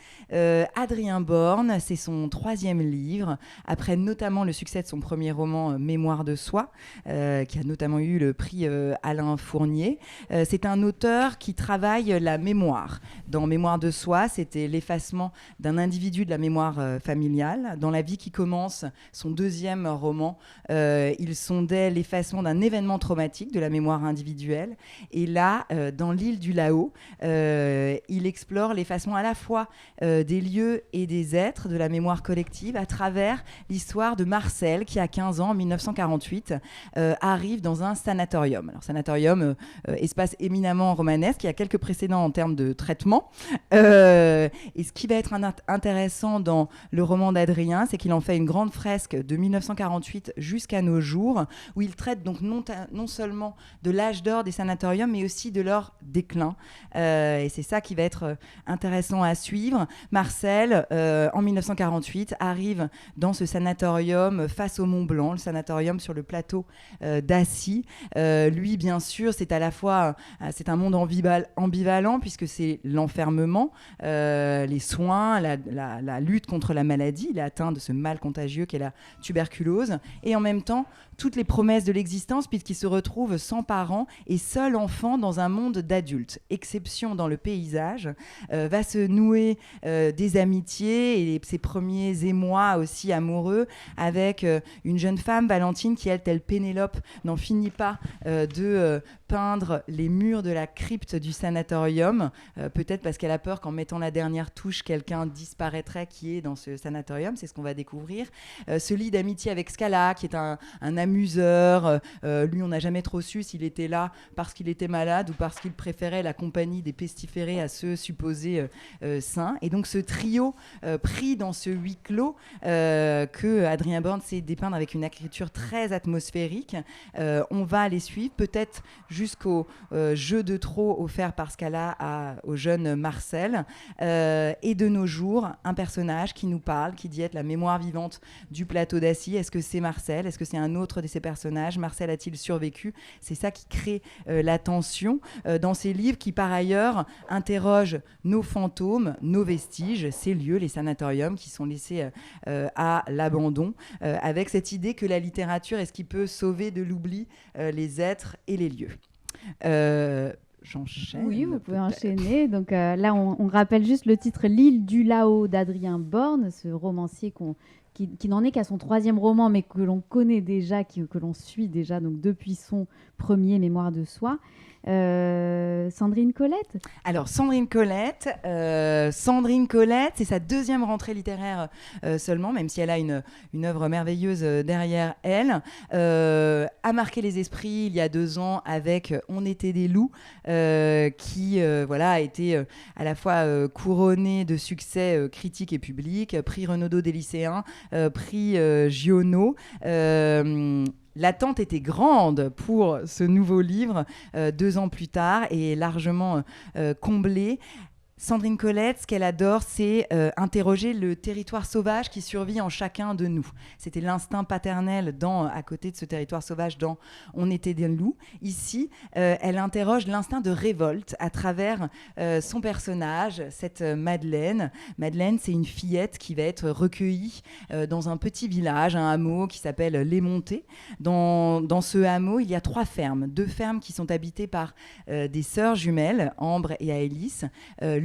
Adrien Borne, c'est son 3e livre, après notamment le succès de son premier roman Mémoire de soi, qui a notamment eu le prix Alain Fournier. C'est un auteur qui travaille la mémoire. Dans Mémoire de soi, c'était l'effacement d'un individu de la mémoire familiale. Dans La vie qui commence, son 2e roman, il sondait l'effacement d'un événement traumatique de la mémoire individuelle. Et là, dans L'île du Laos, il explore l'effacement à la fois des lieux et des êtres de la mémoire collective à travers l'histoire de Marcel qui, à 15 ans, en 1948, arrive dans un sanatorium. Alors, sanatorium, espace éminemment romanesque, qui a quelques précédents en termes de traitement. Et ce qui va être intéressant dans le roman d'Adrien, c'est qu'il en fait une grande fresque de 1948 jusqu'à nos jours, où il traite donc non seulement de l'âge d'or des sanatoriums, mais aussi de leur déclin. Et c'est ça qui va être intéressant à suivre. Marcel, en 1948, arrive dans ce sanatorium face au Mont Blanc, le sanatorium sur le plateau d'Assy. Lui, bien sûr, c'est à la fois c'est un monde ambivalent, puisque c'est l'enfermement, les soins, la lutte contre la maladie. Il est atteint de ce mal contagieux qu'est la tuberculose. Et en même temps, toutes les promesses de l'existence, puisqu'il se retrouve sans parents et seul enfant dans un monde d'adultes. Exception dans le paysage, va se nouer des des amitiés et ses premiers émois aussi amoureux avec une jeune femme, Valentine, qui, elle, telle Pénélope, n'en finit pas de peindre les murs de la crypte du sanatorium, peut-être parce qu'elle a peur qu'en mettant la dernière touche, quelqu'un disparaîtrait qui est dans ce sanatorium, c'est ce qu'on va découvrir. Se lie d'amitié avec Scala, qui est un amuseur. Lui, on n'a jamais trop su s'il était là parce qu'il était malade ou parce qu'il préférait la compagnie des pestiférés à ceux supposés sains. Et donc ce trio pris dans ce huis clos que Adrien Born sait dépeindre avec une écriture très atmosphérique, on va les suivre peut-être jusqu'au jeu de trop offert par Scala au jeune Marcel, et de nos jours un personnage qui nous parle, qui dit être la mémoire vivante du plateau d'Assy. Est-ce que c'est Marcel? Est-ce que c'est un autre de ces personnages? Marcel a-t-il survécu? C'est ça qui crée la tension dans ces livres qui par ailleurs interrogent nos fantômes, nos vestiges, ces lieux, les sanatoriums qui sont laissés à l'abandon, avec cette idée que la littérature est ce qui peut sauver de l'oubli les êtres et les lieux. J'enchaîne. Oui, vous pouvez enchaîner. Donc là, on rappelle juste le titre L'île du Laos d'Adrien Born, ce romancier qui n'en est qu'à son 3e roman, mais que l'on connaît déjà, que l'on suit déjà donc depuis son premier Mémoire de soi. Sandrine Colette. Alors Sandrine Colette, c'est sa 2e rentrée littéraire seulement, même si elle a une œuvre merveilleuse derrière elle. A marqué les esprits il y a 2 ans avec On était des loups, qui a été à la fois couronné de succès critique et public, prix Renaudot des lycéens, prix Giono. L'attente était grande pour ce nouveau livre 2 ans plus tard et largement comblée. Sandrine Colette, ce qu'elle adore, c'est interroger le territoire sauvage qui survit en chacun de nous. C'était l'instinct paternel à côté de ce territoire sauvage dans On était des loups. Ici, elle interroge l'instinct de révolte à travers son personnage, cette Madeleine. Madeleine, c'est une fillette qui va être recueillie dans un petit village, un hameau qui s'appelle Les Montées. Dans ce hameau, il y a 3 fermes. 2 fermes qui sont habitées par des sœurs jumelles, Ambre et Aélis.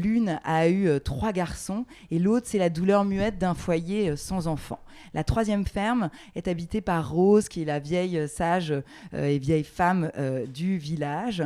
L'une a eu 3 garçons et l'autre, c'est la douleur muette d'un foyer sans enfants. La 3e ferme est habitée par Rose, qui est la vieille sage et vieille femme du village.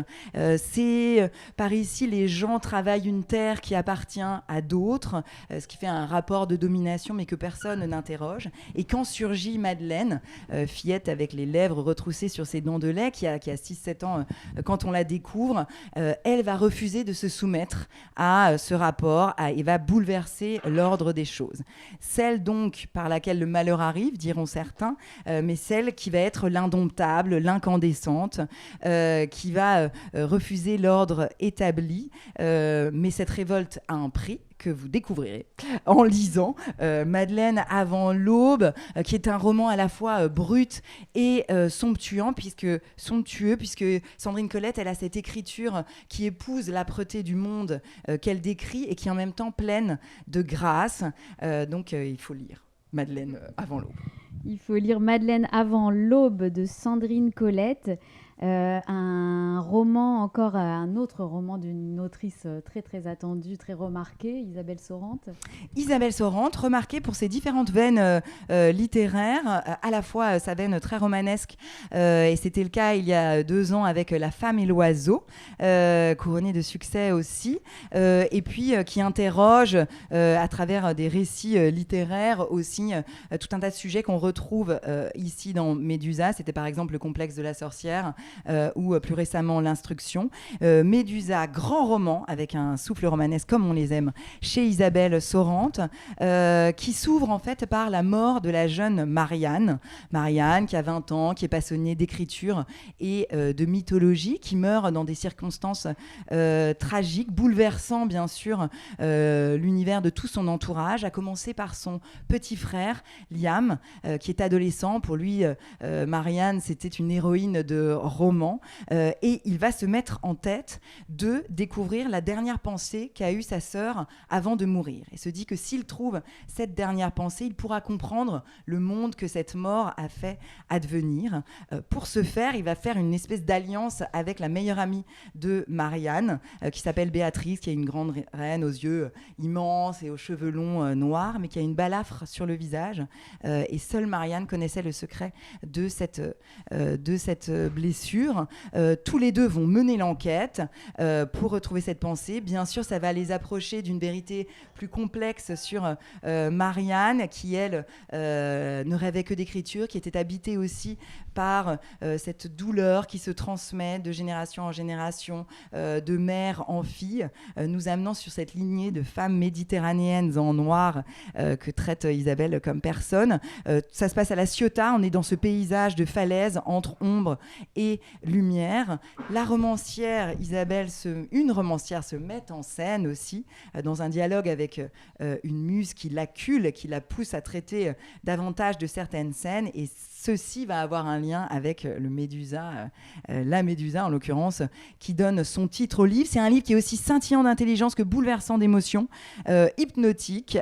Par ici, les gens travaillent une terre qui appartient à d'autres, ce qui fait un rapport de domination, mais que personne n'interroge. Et quand surgit Madeleine, fillette avec les lèvres retroussées sur ses dents de lait, qui a 6-7 ans quand on la découvre, elle va refuser de se soumettre à ce rapport et va bouleverser l'ordre des choses. Celle donc par laquelle le malheur arrive, diront certains, mais celle qui va être l'indomptable, l'incandescente, qui va refuser l'ordre établi. Mais cette révolte a un prix que vous découvrirez en lisant Madeleine avant l'aube, qui est un roman à la fois brut et somptueux, puisque Sandrine Colette, elle a cette écriture qui épouse l'âpreté du monde qu'elle décrit et qui est en même temps pleine de grâce. Donc il faut lire Madeleine avant l'aube. Il faut lire Madeleine avant l'aube de Sandrine Colette. Un autre roman d'une autrice très très attendue, très remarquée, Isabelle Sorante. Isabelle Sorante, remarquée pour ses différentes veines littéraires, à la fois sa veine très romanesque, et c'était le cas il y a 2 ans avec La femme et l'oiseau, couronnée de succès aussi, et puis qui interroge à travers des récits littéraires aussi tout un tas de sujets qu'on retrouve ici dans Médusa. C'était par exemple le complexe de la sorcière, ou plus récemment L'instruction. Médusa, grand roman avec un souffle romanesque comme on les aime chez Isabelle Sorante, qui s'ouvre en fait par la mort de la jeune Marianne qui a 20 ans, qui est passionnée d'écriture et de mythologie, qui meurt dans des circonstances tragiques, bouleversant bien sûr l'univers de tout son entourage, à commencer par son petit frère Liam, qui est adolescent. Pour lui, Marianne, c'était une héroïne de roman, et il va se mettre en tête de découvrir la dernière pensée qu'a eue sa sœur avant de mourir. Il se dit que s'il trouve cette dernière pensée, il pourra comprendre le monde que cette mort a fait advenir. Pour ce faire, il va faire une espèce d'alliance avec la meilleure amie de Marianne, qui s'appelle Béatrice, qui est une grande reine aux yeux immenses et aux cheveux longs noirs, mais qui a une balafre sur le visage. Et seule Marianne connaissait le secret de cette blessure. Tous les deux vont mener l'enquête pour retrouver cette pensée. Bien sûr, ça va les approcher d'une vérité plus complexe sur Marianne, qui, elle, ne rêvait que d'écriture, qui était habitée aussi par cette douleur qui se transmet de génération en génération, de mère en fille, nous amenant sur cette lignée de femmes méditerranéennes en noir que traite Isabelle comme personne. Ça se passe à La Ciotat, on est dans ce paysage de falaises entre ombre et lumière. La romancière une romancière se met en scène aussi, dans un dialogue avec une muse qui l'accule, qui la pousse à traiter davantage de certaines scènes, et ceci va avoir un lien avec le Médusa, la Médusa en l'occurrence, qui donne son titre au livre. C'est un livre qui est aussi scintillant d'intelligence que bouleversant d'émotion, hypnotique.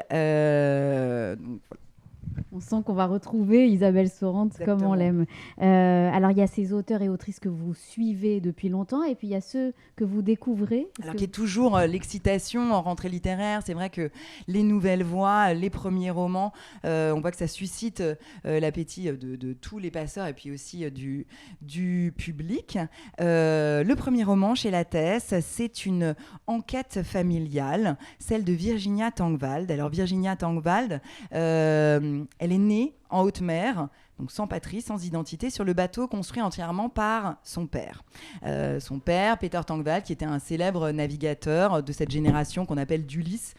On sent qu'on va retrouver Isabelle Sorante comme on l'aime. Alors, il y a ces auteurs et autrices que vous suivez depuis longtemps, et puis il y a ceux que vous découvrez. Alors, qui est toujours l'excitation en rentrée littéraire. C'est vrai que les nouvelles voix, les premiers romans, on voit que ça suscite l'appétit de tous les passeurs et puis aussi du public. Le premier roman chez Lattès, c'est une enquête familiale, celle de Virginia Tangwald. Alors, Virginia Tangwald, elle est née en haute mer, donc sans patrie, sans identité, sur le bateau construit entièrement par son père. Son père, Peter Tangwald, qui était un célèbre navigateur de cette génération qu'on appelle d'Ulysse,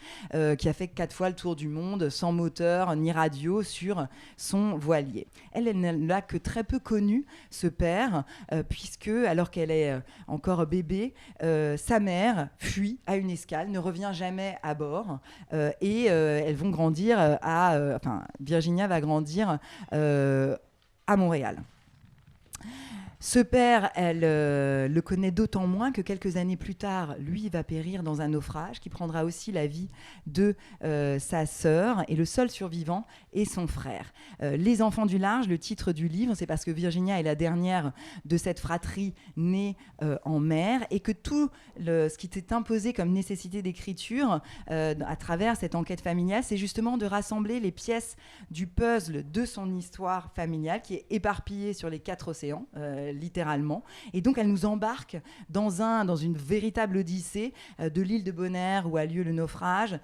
qui a fait 4 fois le tour du monde, sans moteur ni radio, sur son voilier. Elle n'a que très peu connu ce père, puisque, alors qu'elle est encore bébé, sa mère fuit à une escale, ne revient jamais à bord, et elles vont grandir Virginia va grandir à Montréal. Ce père, elle le connaît d'autant moins que quelques années plus tard, lui va périr dans un naufrage qui prendra aussi la vie de sa sœur, et le seul survivant est son frère. Les enfants du large, le titre du livre, c'est parce que Virginia est la dernière de cette fratrie née en mer, et que tout ce qui t'est imposé comme nécessité d'écriture à travers cette enquête familiale, c'est justement de rassembler les pièces du puzzle de son histoire familiale qui est éparpillée sur les 4 océans, littéralement. Et donc, elle nous embarque dans une véritable odyssée de l'île de Bonaire où a lieu le naufrage,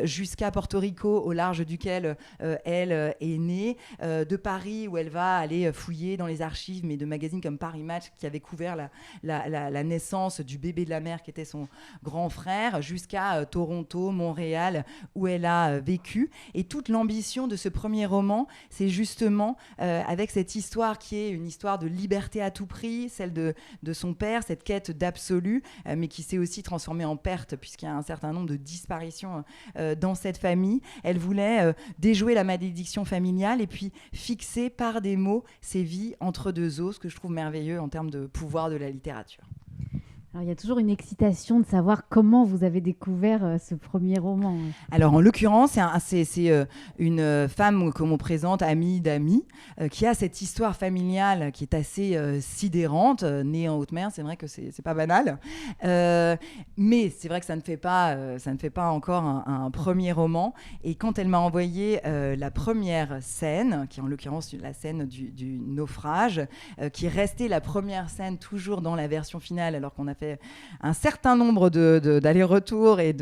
jusqu'à Porto Rico, au large duquel elle est née, de Paris où elle va aller fouiller dans les archives, mais de magazines comme Paris Match qui avait couvert la naissance du bébé de la mer qui était son grand frère, jusqu'à Toronto, Montréal, où elle a vécu. Et toute l'ambition de ce premier roman, c'est justement avec cette histoire qui est une histoire de liberté à tout prix, celle de son père, cette quête d'absolu, mais qui s'est aussi transformée en perte, puisqu'il y a un certain nombre de disparitions dans cette famille. Elle voulait déjouer la malédiction familiale et puis fixer par des mots ses vies entre deux eaux, ce que je trouve merveilleux en termes de pouvoir de la littérature. Alors, il y a toujours une excitation de savoir comment vous avez découvert ce premier roman. Alors, en l'occurrence, c'est une femme qu'on présente, amie d'amis, qui a cette histoire familiale qui est assez sidérante, née en haute mer. C'est vrai que c'est pas banal. Mais c'est vrai que ça ne fait pas encore un premier roman. Et quand elle m'a envoyé la première scène, qui est en l'occurrence la scène du naufrage, qui est restée la première scène toujours dans la version finale, alors qu'on a fait un certain nombre d'allers-retours et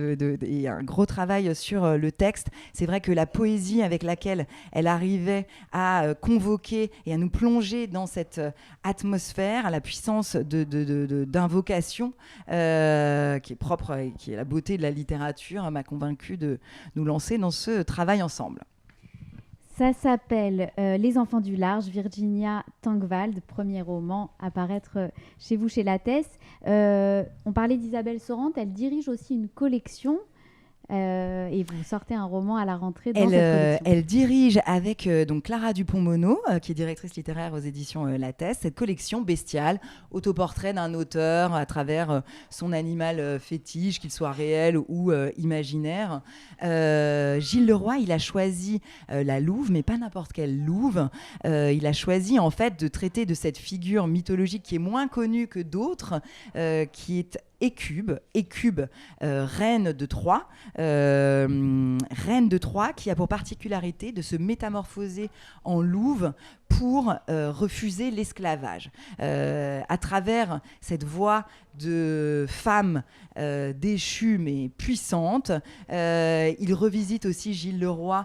un gros travail sur le texte. C'est vrai que la poésie avec laquelle elle arrivait à convoquer et à nous plonger dans cette atmosphère, à la puissance d'invocation qui est propre et qui est la beauté de la littérature, m'a convaincue de nous lancer dans ce travail ensemble. Ça s'appelle Les enfants du large, Virginia Tangwald, premier roman à paraître chez vous, chez Lattès. On parlait d'Isabelle Sorante, elle dirige aussi une collection Et vous sortez un roman à la rentrée dans cette collection. Elle dirige avec donc Clara Dupont-Mono, qui est directrice littéraire aux éditions Lattès, cette collection bestiale, autoportrait d'un auteur à travers son animal fétiche, qu'il soit réel ou imaginaire. Gilles Leroy, il a choisi la louve, mais pas n'importe quelle louve. Il a choisi en fait de traiter de cette figure mythologique qui est moins connue que d'autres, qui est Écube, reine de Troie, qui a pour particularité de se métamorphoser en louve pour refuser l'esclavage. À travers cette voix de femme déchue mais puissante, il revisite aussi, Gilles Leroy,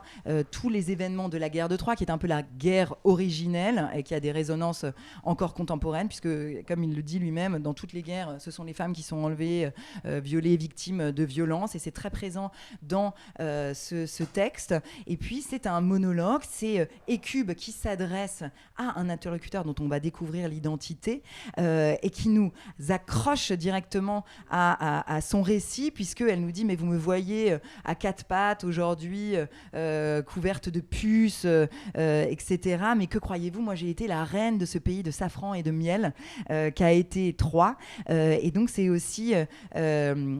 tous les événements de la guerre de Troie, qui est un peu la guerre originelle et qui a des résonances encore contemporaines, puisque, comme il le dit lui-même, dans toutes les guerres, ce sont les femmes qui sont enlevées, violées, victimes de violences, et c'est très présent dans ce texte. Et puis c'est un monologue, c'est Écube qui s'adresse à un interlocuteur dont on va découvrir l'identité et qui nous accroche directement à son récit, puisqu'elle nous dit: mais vous me voyez à quatre pattes aujourd'hui, couverte de puces, etc. Mais que croyez-vous, moi j'ai été la reine de ce pays de safran et de miel qu'a été Troie. Et donc c'est aussi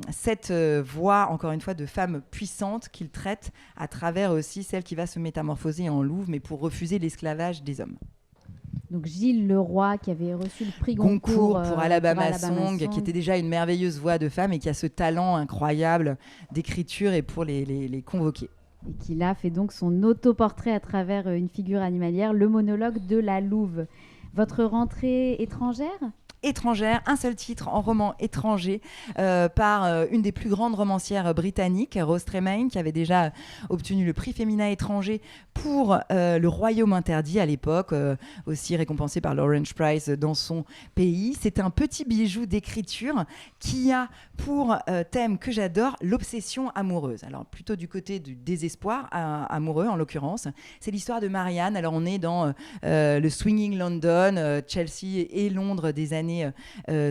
cette voix, encore une fois, de femme puissante qu'il traite à travers aussi celle qui va se métamorphoser en louve, mais pour refuser l'esclavage des hommes. Donc Gilles Leroy, qui avait reçu le prix Goncourt pour Alabama Song, qui était déjà une merveilleuse voix de femme et qui a ce talent incroyable d'écriture et pour les convoquer. Et qui là fait donc son autoportrait à travers une figure animalière, le monologue de la louve. Votre rentrée étrangère ? Étrangère, un seul titre en roman étranger par une des plus grandes romancières britanniques, Rose Tremaine, qui avait déjà obtenu le prix féminin étranger pour Le Royaume interdit à l'époque, aussi récompensé par l'Orange Prize dans son pays. C'est un petit bijou d'écriture qui a pour thème que j'adore, l'obsession amoureuse. Alors plutôt du côté du désespoir amoureux en l'occurrence. C'est l'histoire de Marianne. Alors on est dans le swinging London, Chelsea et Londres des années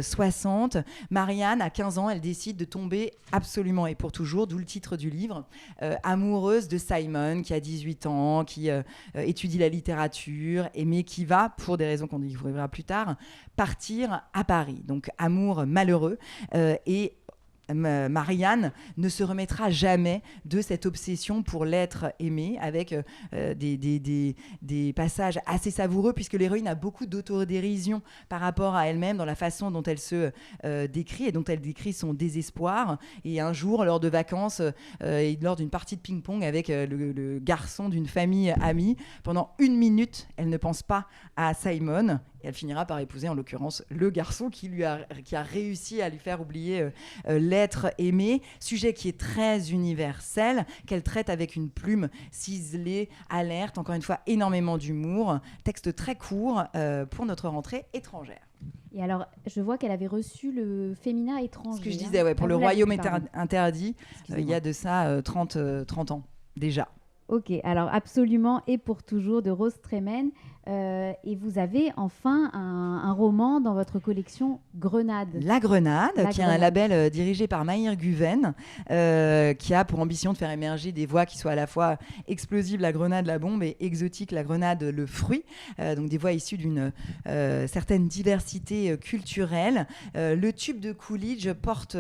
60. Marianne, à 15 ans, elle décide de tomber absolument et pour toujours, d'où le titre du livre, amoureuse de Simon, qui a 18 ans, qui étudie la littérature, mais qui va, pour des raisons qu'on découvrira plus tard, partir à Paris. Donc amour malheureux et Marianne ne se remettra jamais de cette obsession pour l'être aimé, avec des passages assez savoureux, puisque l'héroïne a beaucoup d'autodérision par rapport à elle-même dans la façon dont elle se décrit et dont elle décrit son désespoir. Et un jour, lors de vacances et lors d'une partie de ping-pong avec le garçon d'une famille amie, pendant 1 minute, elle ne pense pas à Simon. Et elle finira par épouser, en l'occurrence, le garçon qui a réussi à lui faire oublier l'être aimé. Sujet qui est très universel, qu'elle traite avec une plume ciselée, alerte, encore une fois, énormément d'humour. Texte très court pour notre rentrée étrangère. Et alors, je vois qu'elle avait reçu le féminin étranger. Ce que je disais, ouais, pour le Royaume interdit, il y a de ça 30 ans déjà. Ok, alors absolument et pour toujours de Rose Tremaine. Et vous avez enfin un roman dans votre collection Grenade. La Grenade, qui est un label dirigé par Maïr Guven, qui a pour ambition de faire émerger des voix qui soient à la fois explosives, la grenade, la bombe, et exotiques, la grenade, le fruit. Donc des voix issues d'une certaine diversité culturelle. Le tube de Coolidge porte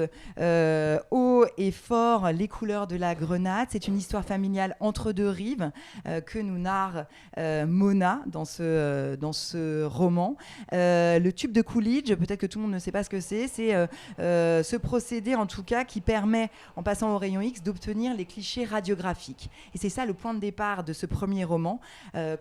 haut et fort les couleurs de la grenade. C'est une histoire familiale entre deux rives que nous narre Mona dans ce roman. Le tube de Coolidge, peut-être que tout le monde ne sait pas ce que c'est ce procédé en tout cas qui permet, en passant au rayon X, d'obtenir les clichés radiographiques. Et c'est ça le point de départ de ce premier roman.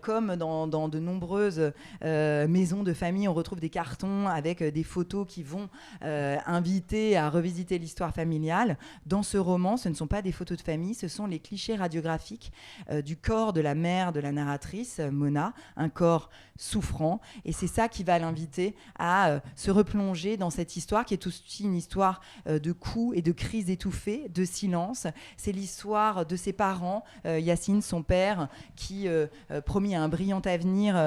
Comme dans de nombreuses maisons de famille, on retrouve des cartons avec des photos qui vont inviter à revisiter l'histoire familiale. Dans ce roman, ce ne sont pas des photos de famille, ce sont les clichés radiographiques du corps de la mère de la narratrice, Mona, un corps corps souffrant. Et c'est ça qui va l'inviter à se replonger dans cette histoire qui est aussi une histoire de coups et de crises étouffées, de silence. C'est l'histoire de ses parents, Yacine, son père, qui promis à un brillant avenir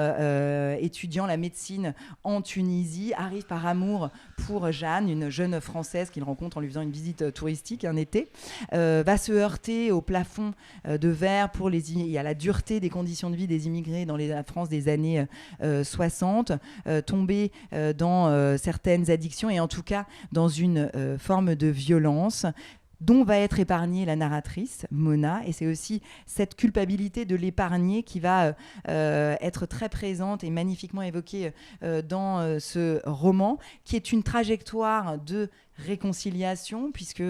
étudiant la médecine en Tunisie, arrive par amour pour Jeanne, une jeune Française qu'il rencontre en lui faisant une visite touristique un été, va se heurter au plafond de verre et à la dureté des conditions de vie des immigrés dans la France des années 60, tomber dans certaines addictions et en tout cas dans une forme de violence dont va être épargnée la narratrice, Mona, et c'est aussi cette culpabilité de l'épargner qui va être très présente et magnifiquement évoquée dans ce roman, qui est une trajectoire de réconciliation, puisque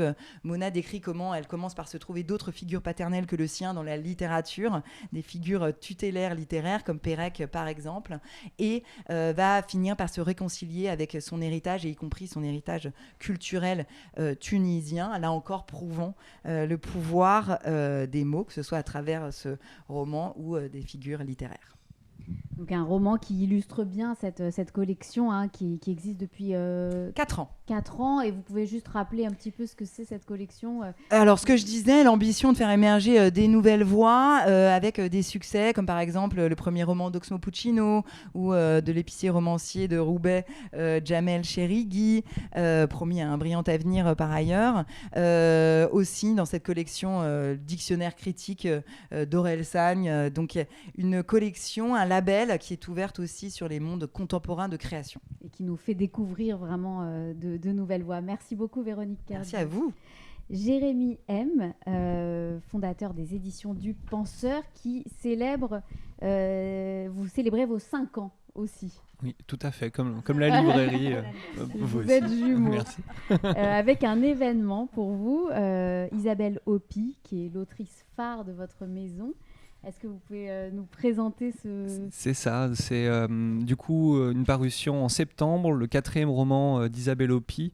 Mona décrit comment elle commence par se trouver d'autres figures paternelles que le sien dans la littérature, des figures tutélaires littéraires comme Pérec par exemple, et va finir par se réconcilier avec son héritage, et y compris son héritage culturel tunisien, là encore prouvant le pouvoir des mots, que ce soit à travers ce roman ou des figures littéraires. Donc un roman qui illustre bien cette collection qui existe depuis 4 ans. 4 ans, et vous pouvez juste rappeler un petit peu ce que c'est cette collection Alors ce que je disais, l'ambition de faire émerger des nouvelles voix avec des succès comme par exemple le premier roman d'Oxmo Puccino ou de l'épicier romancier de Roubaix, Jamel Cherigui, promis à un brillant avenir par ailleurs. Aussi dans cette collection dictionnaire critique d'Orelsan, donc une collection, un label qui est ouverte aussi sur les mondes contemporains de création. Et qui nous fait découvrir vraiment de nouvelles voies. Merci beaucoup Véronique Cardi. Merci à vous. Jérémy M, fondateur des éditions du Penseur, qui célèbre, vous célébrez vos 5 ans aussi. Oui, tout à fait, comme la librairie. Vous êtes jumeaux. Merci. Avec un événement pour vous, Isabelle Hopi, qui est l'autrice phare de votre maison. Est-ce que vous pouvez nous présenter ce... C'est ça, c'est du coup une parution en septembre, le 4e roman d'Isabelle Hopi,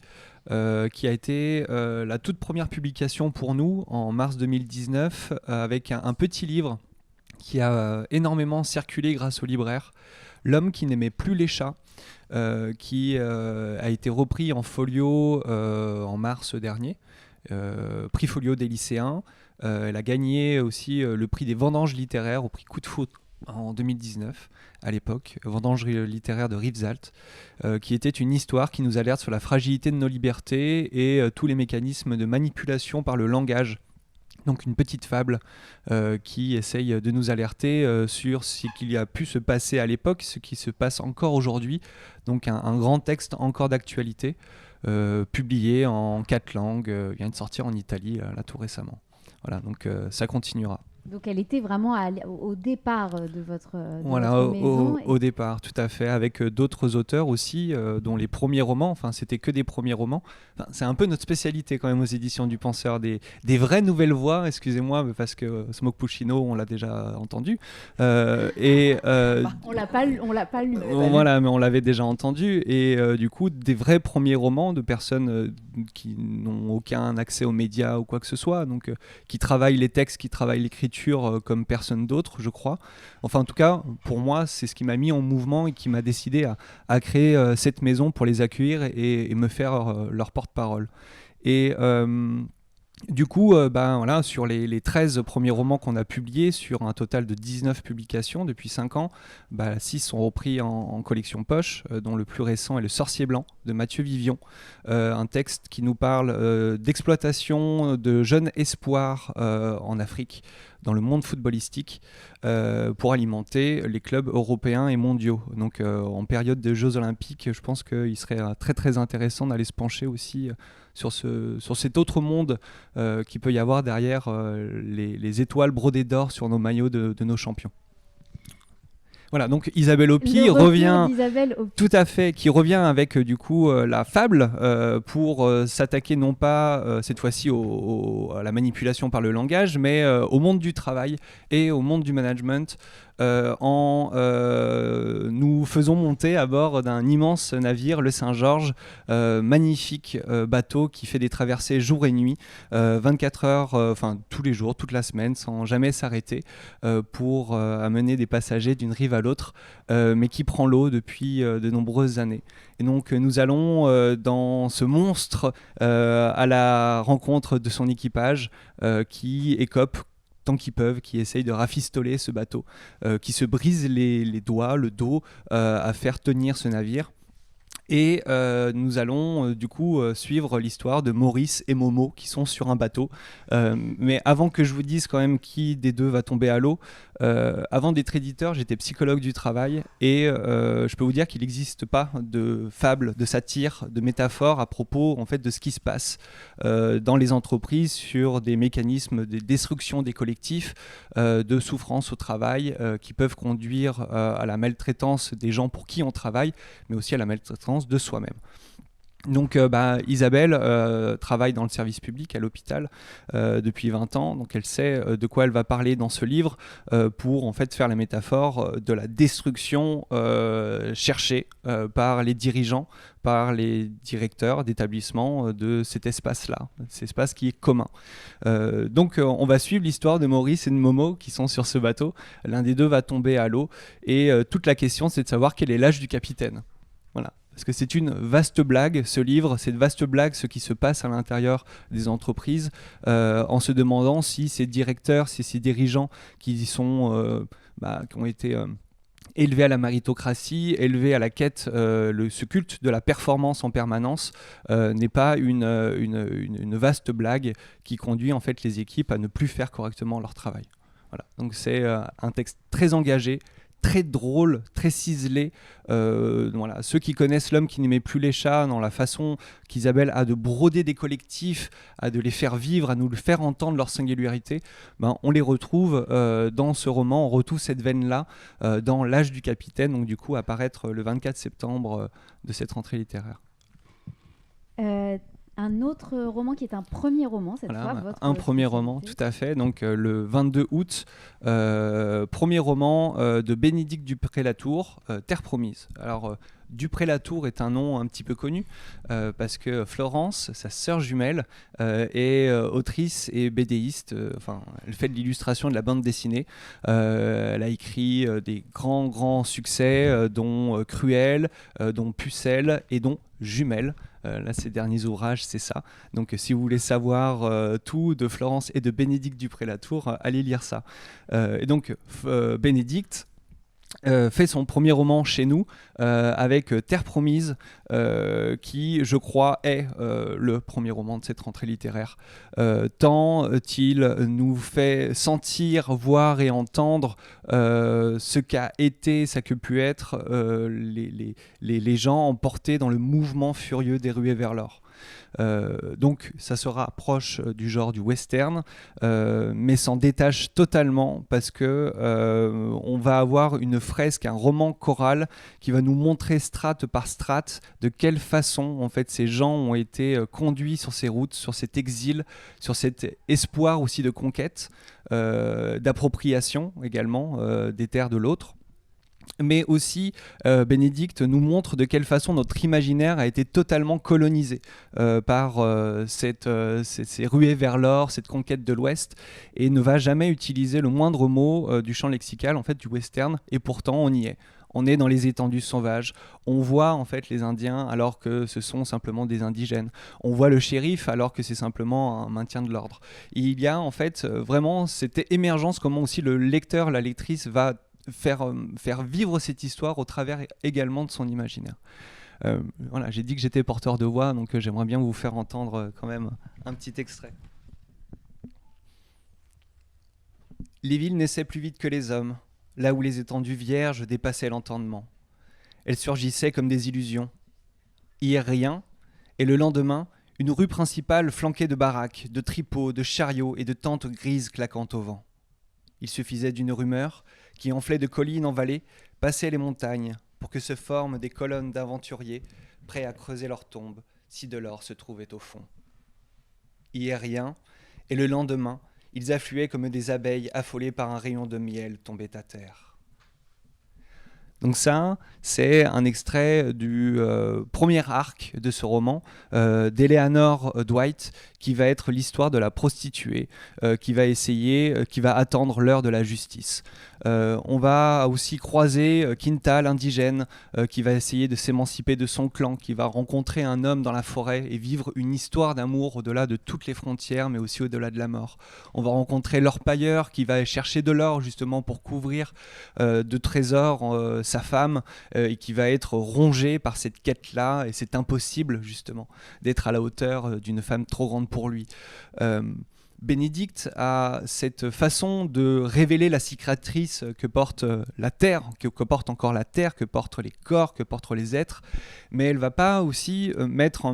qui a été la toute première publication pour nous en mars 2019, avec un petit livre qui a énormément circulé grâce aux libraires, L'homme qui n'aimait plus les chats, qui a été repris en folio en mars dernier, prix folio des lycéens. Elle a gagné aussi le prix des vendanges littéraires au prix Coup de Foudre en 2019, à l'époque, vendange littéraire de Rivesaltes, qui était une histoire qui nous alerte sur la fragilité de nos libertés et tous les mécanismes de manipulation par le langage. Donc une petite fable qui essaye de nous alerter sur ce qu'il y a pu se passer à l'époque, ce qui se passe encore aujourd'hui. Donc un grand texte encore d'actualité, publié en 4 langues, vient de sortir en Italie là tout récemment. Voilà, donc ça continuera. Donc elle était vraiment au départ de votre maison. Maison. Au départ, tout à fait, avec d'autres auteurs aussi, dont les premiers romans, enfin c'était que des premiers romans. Enfin, c'est un peu notre spécialité quand même aux éditions du Penseur, des vraies nouvelles voix, excusez-moi, parce que Smoke Puccino, on l'a déjà entendu. On l'a pas lu. Voilà, mais on l'avait déjà entendu. Et du coup, des vrais premiers romans de personnes qui n'ont aucun accès aux médias ou quoi que ce soit, donc qui travaillent les textes, qui travaillent l'écriture comme personne d'autre, je crois. Enfin, en tout cas, pour moi, c'est ce qui m'a mis en mouvement et qui m'a décidé à créer cette maison pour les accueillir et me faire leur porte-parole. Et du coup, voilà, sur les 13 premiers romans qu'on a publiés, sur un total de 19 publications depuis 5 ans, 6 sont repris en collection poche, dont le plus récent est Le Sorcier Blanc de Mathieu Vivion, un texte qui nous parle d'exploitation de jeunes espoirs en Afrique, dans le monde footballistique, pour alimenter les clubs européens et mondiaux. Donc en période des Jeux Olympiques, je pense qu'il serait très très intéressant d'aller se pencher aussi sur cet autre monde qu'il peut y avoir derrière les étoiles brodées d'or sur nos maillots de nos champions. Voilà, donc Isabelle Hopi revient, tout à fait, qui revient avec du coup la fable pour s'attaquer non pas cette fois-ci à la manipulation par le langage, mais au monde du travail et au monde du management, nous faisons monter à bord d'un immense navire, le Saint-Georges, magnifique bateau qui fait des traversées jour et nuit, 24 heures, tous les jours, toute la semaine, sans jamais s'arrêter, pour amener des passagers d'une rive à l'autre, mais qui prend l'eau depuis de nombreuses années. Et donc nous allons dans ce monstre à la rencontre de son équipage qui écope tant qu'ils peuvent, qui essayent de rafistoler ce bateau, qui se brisent les doigts, le dos, à faire tenir ce navire. Et nous allons du coup suivre l'histoire de Maurice et Momo qui sont sur un bateau. Mais avant que je vous dise quand même qui des deux va tomber à l'eau, avant d'être éditeur, j'étais psychologue du travail et je peux vous dire qu'il n'existe pas de fable, de satire, de métaphore à propos en fait, de ce qui se passe dans les entreprises sur des mécanismes de destruction des collectifs, de souffrance au travail qui peuvent conduire à la maltraitance des gens pour qui on travaille, mais aussi à la maltraitance de soi-même. Donc Isabelle travaille dans le service public à l'hôpital depuis 20 ans, donc elle sait de quoi elle va parler dans ce livre pour en fait faire la métaphore de la destruction cherchée par les dirigeants, par les directeurs d'établissements de cet espace-là, cet espace qui est commun. Donc on va suivre l'histoire de Maurice et de Momo qui sont sur ce bateau. L'un des deux va tomber à l'eau et toute la question c'est de savoir quel est l'âge du capitaine. Voilà. Parce que c'est une vaste blague, ce livre, c'est une vaste blague ce qui se passe à l'intérieur des entreprises, en se demandant si ces directeurs, si ces dirigeants qui ont été élevés à la méritocratie, élevés à la quête, ce culte de la performance en permanence, n'est pas une vaste blague qui conduit en fait les équipes à ne plus faire correctement leur travail. Voilà. Donc c'est un texte très engagé, très drôle, très ciselé. Voilà. Ceux qui connaissent L'homme qui n'aimait plus les chats, dans la façon qu'Isabelle a de broder des collectifs, à de les faire vivre, à nous le faire entendre leur singularité, on les retrouve dans ce roman, on retrouve cette veine-là dans L'âge du capitaine, donc du coup apparaître le 24 septembre de cette rentrée littéraire. Un autre roman qui est un premier roman cette fois. Un premier roman, tout à fait. Donc le 22 août, premier roman de Bénédicte Dupré-Latour, Terre promise. Alors Dupré-Latour est un nom un petit peu connu parce que Florence, sa sœur jumelle, est autrice et bédéiste. Elle fait de l'illustration de la bande dessinée. Elle a écrit des grands succès, dont Cruel, dont Pucelle et dont Jumelles. Là, ces derniers ouvrages, c'est ça. Donc, si vous voulez savoir tout de Florence et de Bénédicte Dupré-Latour, allez lire ça. Et donc, Bénédicte fait son premier roman chez nous avec Terre promise, qui, je crois, est le premier roman de cette rentrée littéraire. Tant il nous fait sentir, voir et entendre ce qu'a été, ça que pu être les gens emportés dans le mouvement furieux des ruées vers l'or. Donc ça se rapproche du genre du western, mais s'en détache totalement parce que on va avoir une fresque, un roman choral qui va nous montrer strate par strate de quelle façon en fait ces gens ont été conduits sur ces routes, sur cet exil, sur cet espoir aussi de conquête, d'appropriation également des terres de l'autre. Mais aussi, Bénédicte nous montre de quelle façon notre imaginaire a été totalement colonisé par ces ruées vers l'or, cette conquête de l'Ouest, et ne va jamais utiliser le moindre mot du champ lexical, en fait, du western, et pourtant on y est. On est dans les étendues sauvages. On voit en fait les Indiens alors que ce sont simplement des indigènes. On voit le shérif alors que c'est simplement un maintien de l'ordre. Et il y a en fait vraiment cette émergence, comment aussi le lecteur, la lectrice va faire vivre cette histoire au travers également de son imaginaire. Voilà, j'ai dit que j'étais porteur de voix, donc j'aimerais bien vous faire entendre quand même un petit extrait. Les villes naissaient plus vite que les hommes, là où les étendues vierges dépassaient l'entendement. Elles surgissaient comme des illusions. Hier rien, et le lendemain, une rue principale flanquée de baraques, de tripots, de chariots et de tentes grises claquant au vent. Il suffisait d'une rumeur qui enflait de collines en vallée, passait les montagnes pour que se forment des colonnes d'aventuriers prêts à creuser leur tombe si de l'or se trouvait au fond. Hier rien, et le lendemain, ils affluaient comme des abeilles affolées par un rayon de miel tombé à terre. Donc ça, c'est un extrait du premier arc de ce roman d'Eleanor Dwight, qui va être l'histoire de la prostituée qui va attendre l'heure de la justice. On va aussi croiser Quintal, indigène, qui va essayer de s'émanciper de son clan, qui va rencontrer un homme dans la forêt et vivre une histoire d'amour au-delà de toutes les frontières, mais aussi au-delà de la mort. On va rencontrer l'orpailleur qui va chercher de l'or justement pour couvrir de trésors sa femme et qui va être rongé par cette quête-là, et c'est impossible justement d'être à la hauteur d'une femme trop grande pour lui. Bénédicte a cette façon de révéler la cicatrice que porte la terre, que porte encore la terre, que portent les corps, que portent les êtres, mais elle ne va pas aussi mettre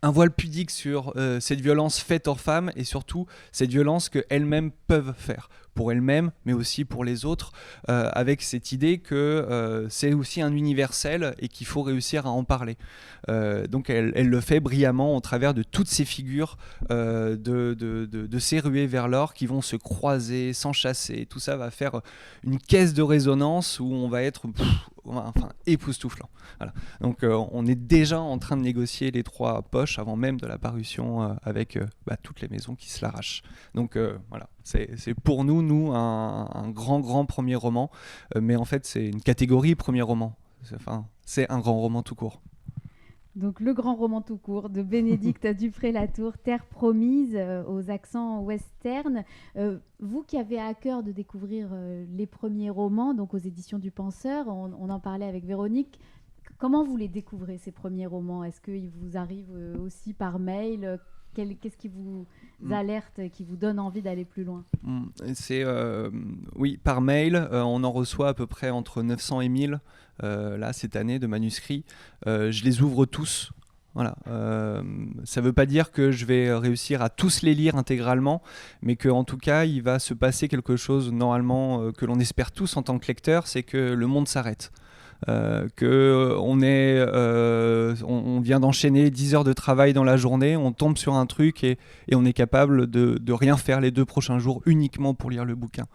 un voile pudique sur cette violence faite aux femmes, et surtout cette violence qu'elles-mêmes peuvent faire pour elles-mêmes, mais aussi pour les autres, avec cette idée que c'est aussi un universel et qu'il faut réussir à en parler. Donc elle le fait brillamment au travers de toutes ces figures de ces ruées vers l'or qui vont se croiser, s'enchasser. Tout ça va faire une caisse de résonance où on va être époustouflant. Voilà. Donc on est déjà en train de négocier les 3 poches avant même de la parution avec toutes les maisons qui se l'arrachent. Donc voilà, c'est pour nous un grand premier roman, mais en fait c'est une catégorie premier roman. C'est un grand roman tout court. Donc le grand roman tout court de Bénédicte Dupré-Latour, Terre promise, aux accents western. Vous qui avez à cœur de découvrir les premiers romans, donc aux éditions du Penseur, on en parlait avec Véronique. Comment vous les découvrez, ces premiers romans? Est-ce qu'ils vous arrivent aussi par mail? Qu'est-ce qui vous alerte, qui vous donne envie d'aller plus loin? Oui, par mail. On en reçoit à peu près entre 900 et 1000 là, cette année de manuscrits. Je les ouvre tous. Voilà. Ça ne veut pas dire que je vais réussir à tous les lire intégralement, mais qu'en tout cas, il va se passer quelque chose normalement que l'on espère tous en tant que lecteur, c'est que le monde s'arrête. On vient d'enchaîner 10 heures de travail dans la journée, on tombe sur un truc et on est capable de rien faire les 2 prochains jours uniquement pour lire le bouquin.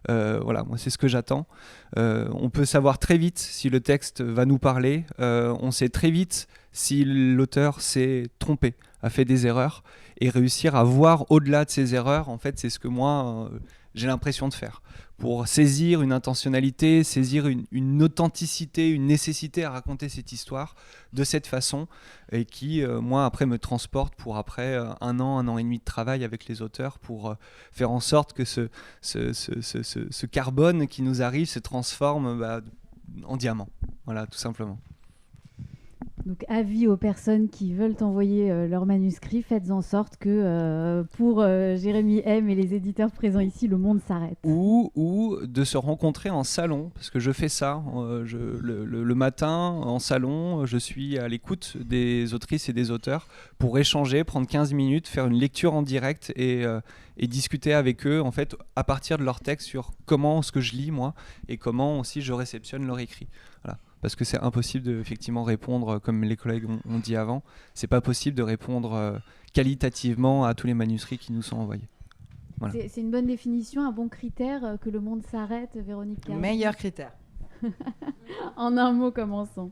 Voilà, moi c'est ce que j'attends. On peut savoir très vite si le texte va nous parler, on sait très vite si l'auteur s'est trompé, a fait des erreurs, et réussir à voir au-delà de ces erreurs, en fait c'est ce que moi j'ai l'impression de faire. Pour saisir une intentionnalité, saisir une authenticité, une nécessité à raconter cette histoire de cette façon, et qui, moi, après, me transporte pour après un an et demi de travail avec les auteurs pour faire en sorte que ce carbone qui nous arrive se transforme en diamant. Voilà, tout simplement. Donc, avis aux personnes qui veulent envoyer leur manuscrit, faites en sorte que pour Jérémy M et les éditeurs présents ici, le monde s'arrête. Ou de se rencontrer en salon, parce que je fais ça. Le matin, en salon, je suis à l'écoute des autrices et des auteurs pour échanger, prendre 15 minutes, faire une lecture en direct et discuter avec eux, en fait, à partir de leur texte sur comment ce que je lis, moi, et comment aussi je réceptionne leur écrit. Voilà. Parce que c'est impossible de effectivement répondre, comme les collègues ont dit avant, c'est pas possible de répondre qualitativement à tous les manuscrits qui nous sont envoyés. Voilà. C'est une bonne définition, un bon critère que le monde s'arrête, Véronique. Meilleur critère. En un mot, commençons.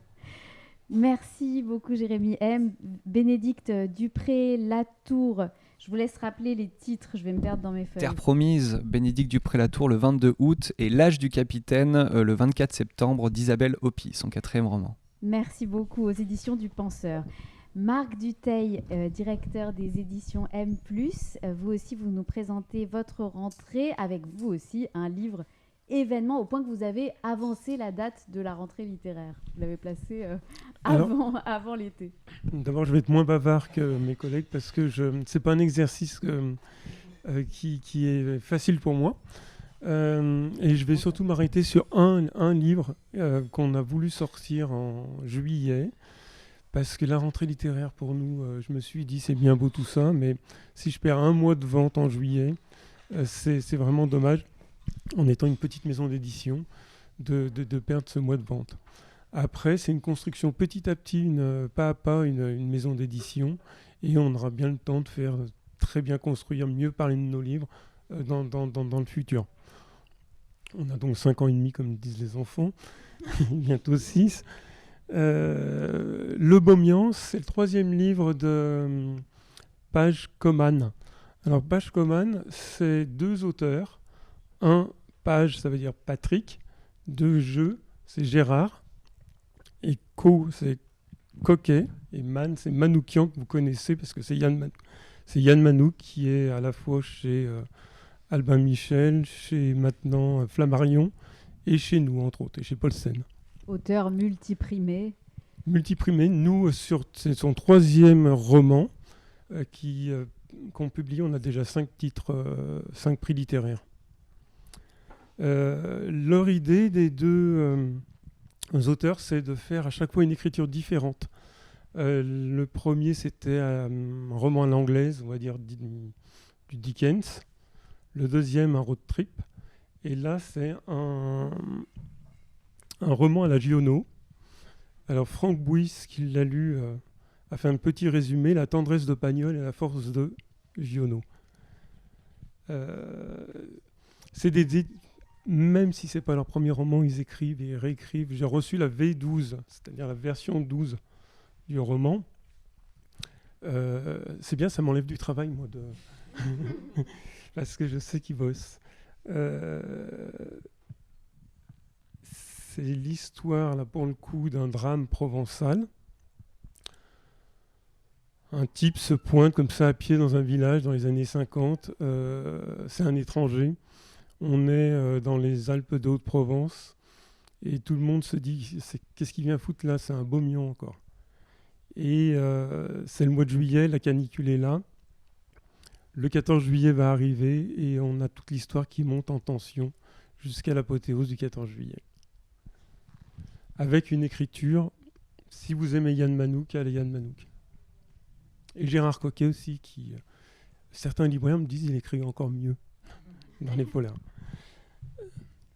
Merci beaucoup Jérémy M. Bénédicte Dupré-Latour. Je vous laisse rappeler les titres, je vais me perdre dans mes feuilles. Terre promise, Bénédicte Dupré-Latour le 22 août et L'âge du capitaine le 24 septembre d'Isabelle Hopi, son 4e roman. Merci beaucoup aux éditions du Penseur. Marc Dutheil, directeur des éditions M+, vous aussi vous nous présentez votre rentrée avec vous aussi un livre événement au point que vous avez avancé la date de la rentrée littéraire. Vous l'avez placé avant l'été. D'abord, je vais être moins bavard que mes collègues parce que c'est pas un exercice qui est facile pour moi. Et je vais surtout m'arrêter sur un livre qu'on a voulu sortir en juillet parce que la rentrée littéraire pour nous, je me suis dit c'est bien beau tout ça, mais si je perds un mois de vente en juillet, c'est vraiment dommage. En étant une petite maison d'édition, de perdre ce mois de vente. Après, c'est une construction petit à petit, pas à pas, une maison d'édition, et on aura bien le temps de faire très bien construire, mieux parler de nos livres dans le futur. On a donc 5 ans et demi, comme disent les enfants, bientôt 6. Le Beaumian, c'est le 3e livre de Page Coman. Alors, Page Coman, c'est 2 auteurs. Un, Page, ça veut dire Patrick. 2, Jeu, c'est Gérard. Et Co, c'est Coquet. Et Man, c'est Manoukian, que vous connaissez, parce que c'est Yann Manouk, qui est à la fois chez Albin Michel, chez maintenant Flammarion, et chez nous, entre autres, et chez Paulsen. Auteur multiprimé. Nous, c'est son 3e roman qu'on publie. On a déjà 5 titres, 5 prix littéraires. Leur idée des 2 auteurs, c'est de faire à chaque fois une écriture différente. Le premier, c'était un roman à l'anglaise, on va dire du Dickens. Le deuxième, un road trip. Et là, c'est un roman à la Giono. Alors, Franck Bouys, qui l'a lu, a fait un petit résumé, La tendresse de Pagnol et la force de Giono. Même si ce n'est pas leur premier roman, ils écrivent et réécrivent. J'ai reçu la V12, c'est-à-dire la version 12 du roman. C'est bien, ça m'enlève du travail, moi, parce que je sais qu'ils bossent. C'est l'histoire, là, pour le coup, d'un drame provençal. Un type se pointe comme ça à pied dans un village dans les années 50. C'est un étranger. On est dans les Alpes de Haute-Provence. Et tout le monde se dit, qu'est-ce qu'il vient foutre là? C'est un Beaumian encore. Et c'est le mois de juillet, la canicule est là. Le 14 juillet va arriver et on a toute l'histoire qui monte en tension jusqu'à l'apothéose du 14 juillet. Avec une écriture, si vous aimez Yann Manouk, allez Yann Manouk. Et Gérard Coquet aussi, qui certains libraires me disent qu'il écrit encore mieux dans les polars.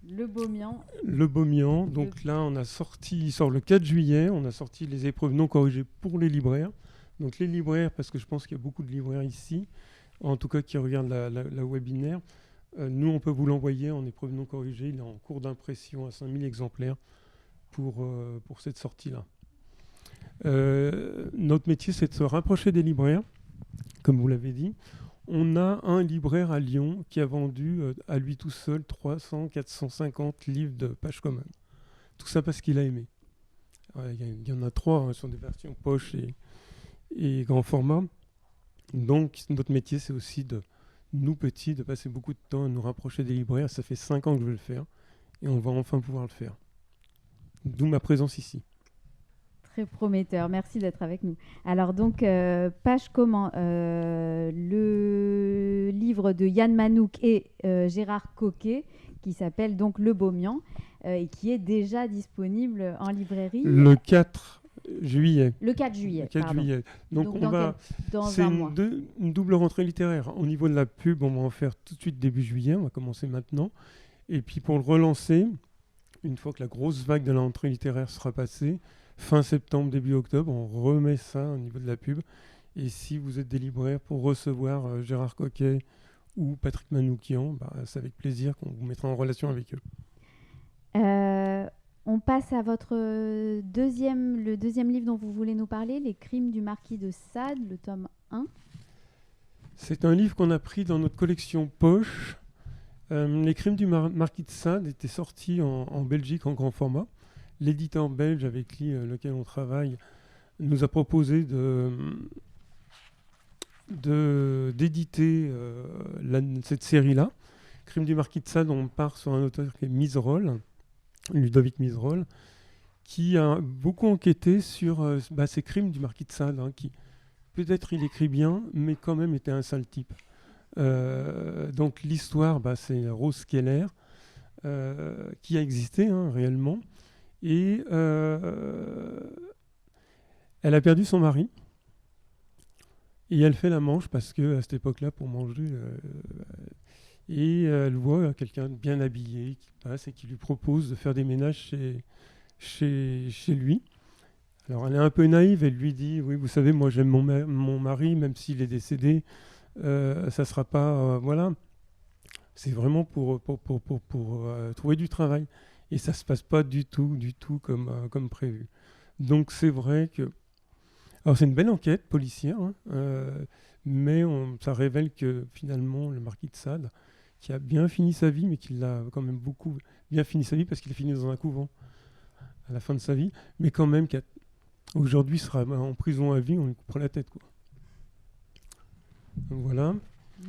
Le Beaumian. Le Beaumian, donc là il sort le 4 juillet, on a sorti les épreuves non corrigées pour les libraires. Donc les libraires, parce que je pense qu'il y a beaucoup de libraires ici, en tout cas qui regardent la webinaire, nous on peut vous l'envoyer en épreuve non corrigée, il est en cours d'impression à 5000 exemplaires pour cette sortie-là. Notre métier, c'est de se rapprocher des libraires, comme vous l'avez dit. On a un libraire à Lyon qui a vendu à lui tout seul 450 livres de Page Coman. Tout ça parce qu'il a aimé. Il y en a 3 sur des versions poche et grand format. Donc notre métier, c'est aussi de nous petits, de passer beaucoup de temps à nous rapprocher des libraires. Ça fait 5 ans que je veux le faire et on va enfin pouvoir le faire. D'où ma présence ici. Très prometteur, merci d'être avec nous. Alors donc, Page Coman, le livre de Yann Manouk et Gérard Coquet, qui s'appelle donc Le Beaumian, et qui est déjà disponible en librairie. Le 4 juillet. Le 4 juillet, Le 4 pardon. juillet. Donc dans c'est un mois. une double rentrée littéraire. Au niveau de la pub, on va en faire tout de suite début juillet, on va commencer maintenant. Et puis pour le relancer, une fois que la grosse vague de la rentrée littéraire sera passée, fin septembre, début octobre, on remet ça au niveau de la pub. Et si vous êtes des libraires pour recevoir Gérard Coquet ou Patrick Manoukian, c'est avec plaisir qu'on vous mettra en relation avec eux. On passe à le deuxième livre dont vous voulez nous parler, Les Crimes du Marquis de Sade, le tome 1. C'est un livre qu'on a pris dans notre collection Poche. Les Crimes du Marquis de Sade étaient sortis en Belgique en grand format. L'éditeur belge avec lequel on travaille nous a proposé d'éditer cette série-là. Crimes du Marquis de Sade, on part sur un auteur qui est Miserol, Ludovic Miserol, qui a beaucoup enquêté sur ces crimes du Marquis de Sade, qui peut-être il écrit bien, mais quand même était un sale type. Donc l'histoire, c'est Rose Keller, qui a existé réellement. Et elle a perdu son mari et elle fait la manche parce que à cette époque-là, pour manger, et elle voit quelqu'un bien habillé qui passe et qui lui propose de faire des ménages chez lui. Alors elle est un peu naïve, elle lui dit oui, vous savez, moi j'aime mon mari, même s'il est décédé, ça sera pas voilà. C'est vraiment pour trouver du travail. Et ça ne se passe pas du tout comme prévu. Donc c'est vrai que... Alors c'est une belle enquête policière, hein, mais ça révèle que finalement le marquis de Sade, qui a bien fini sa vie, mais qu'il a quand même beaucoup bien fini sa vie parce qu'il a fini dans un couvent à la fin de sa vie, mais quand même qu'aujourd'hui sera en prison à vie, on lui coupera la tête, quoi. Donc voilà.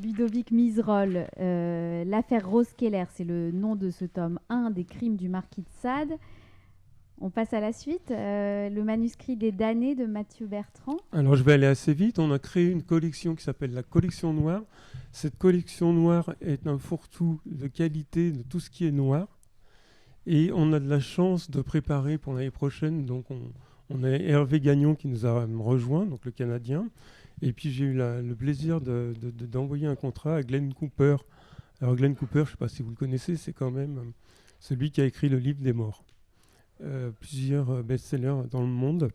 Ludovic Miserol, l'affaire Rose Keller, c'est le nom de ce tome 1 des crimes du marquis de Sade. On passe à la suite. Le manuscrit des damnés de Mathieu Bertrand. Alors je vais aller assez vite. On a créé une collection qui s'appelle la collection noire. Cette collection noire est un fourre-tout de qualité de tout ce qui est noir. Et on a de la chance de préparer pour l'année prochaine. Donc on a Hervé Gagnon qui nous a rejoint, donc le Canadien. Et puis j'ai eu le plaisir d'envoyer un contrat à Glenn Cooper. Alors Glenn Cooper, je ne sais pas si vous le connaissez, c'est quand même celui qui a écrit le livre des morts. Plusieurs best-sellers dans le monde,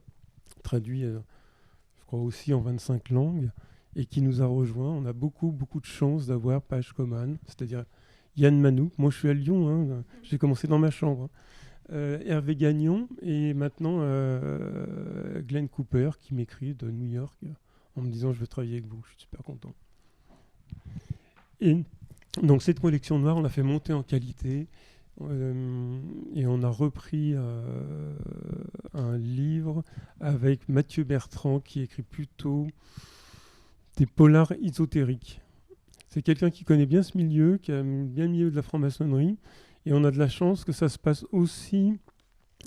traduits, je crois aussi en 25 langues, et qui nous a rejoints. On a beaucoup de chance d'avoir Page Coman, c'est-à-dire Yann Manouk. Moi, je suis à Lyon, hein, j'ai commencé dans ma chambre. Hervé Gagnon, et maintenant Glenn Cooper, qui m'écrit de New York, en me disant « je veux travailler avec vous ». Je suis super content. Et donc, cette collection noire, on l'a fait monter en qualité. Et on a repris un livre avec Mathieu Bertrand qui écrit plutôt des polars ésotériques. C'est quelqu'un qui connaît bien ce milieu, qui aime bien le milieu de la franc-maçonnerie, et on a de la chance que ça se passe aussi.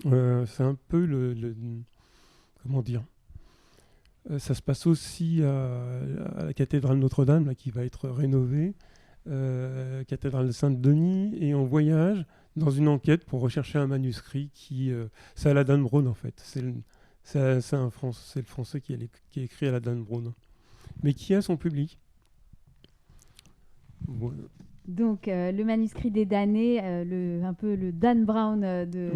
C'est un peu comment dire, ça se passe aussi à la cathédrale Notre-Dame là, qui va être rénovée. Cathédrale de Saint-Denis, et on voyage dans une enquête pour rechercher un manuscrit c'est à la Dan Brown en fait. C'est le Français qui a écrit à la Dan Brown, mais qui a son public. Voilà. Donc le manuscrit des damnés, un peu le Dan Brown des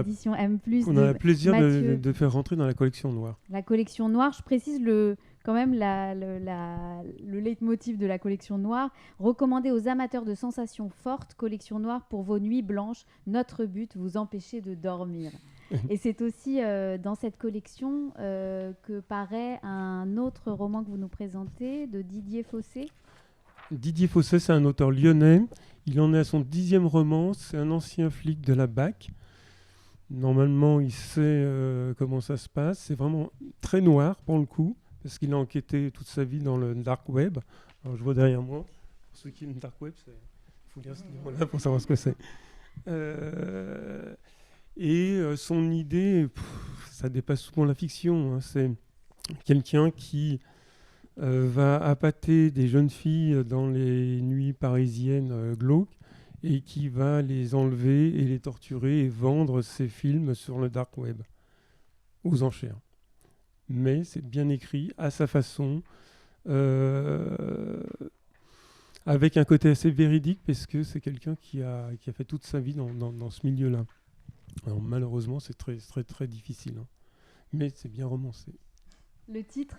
éditions M+. On a le plaisir de faire rentrer dans la collection noire. La collection noire, je précise quand même le leitmotiv de la collection noire, recommandé aux amateurs de sensations fortes, collection noire pour vos nuits blanches, notre but, vous empêcher de dormir. Et c'est aussi dans cette collection que paraît un autre roman que vous nous présentez, de Didier Fossé. Didier Fossé, c'est un auteur lyonnais. Il en est à son 10e roman. C'est un ancien flic de la BAC. Normalement, il sait comment ça se passe. C'est vraiment très noir pour le coup, parce qu'il a enquêté toute sa vie dans le dark web. Alors, je vois derrière moi, pour ceux qui aiment le dark web, il faut lire ce livre-là pour savoir ce que c'est. Son idée, ça dépasse souvent la fiction, hein. C'est quelqu'un qui va appâter des jeunes filles dans les nuits parisiennes glauques et qui va les enlever et les torturer et vendre ses films sur le dark web aux enchères. Mais c'est bien écrit à sa façon, avec un côté assez véridique, parce que c'est quelqu'un qui a fait toute sa vie dans ce milieu-là. Alors malheureusement, c'est très, très, très difficile, hein. Mais c'est bien romancé. Le titre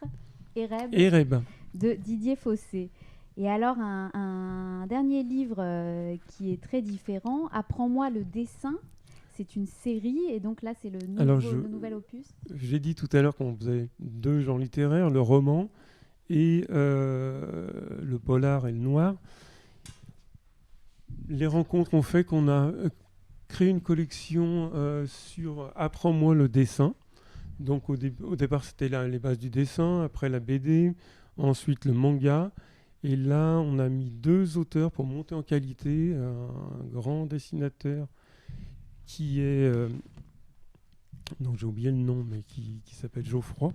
Ereb de Didier Fossé. Et alors, un dernier livre qui est très différent, Apprends-moi le dessin. C'est une série, et donc là, c'est le nouvel opus. J'ai dit tout à l'heure qu'on faisait 2 genres littéraires, le roman et le polar et le noir. Les rencontres ont fait qu'on a créé une collection sur Apprends-moi le dessin. Donc au départ, c'était les bases du dessin, après la BD, ensuite le manga. Et là, on a mis 2 auteurs pour monter en qualité, un grand dessinateur qui est... j'ai oublié le nom, mais qui s'appelle Geoffroy.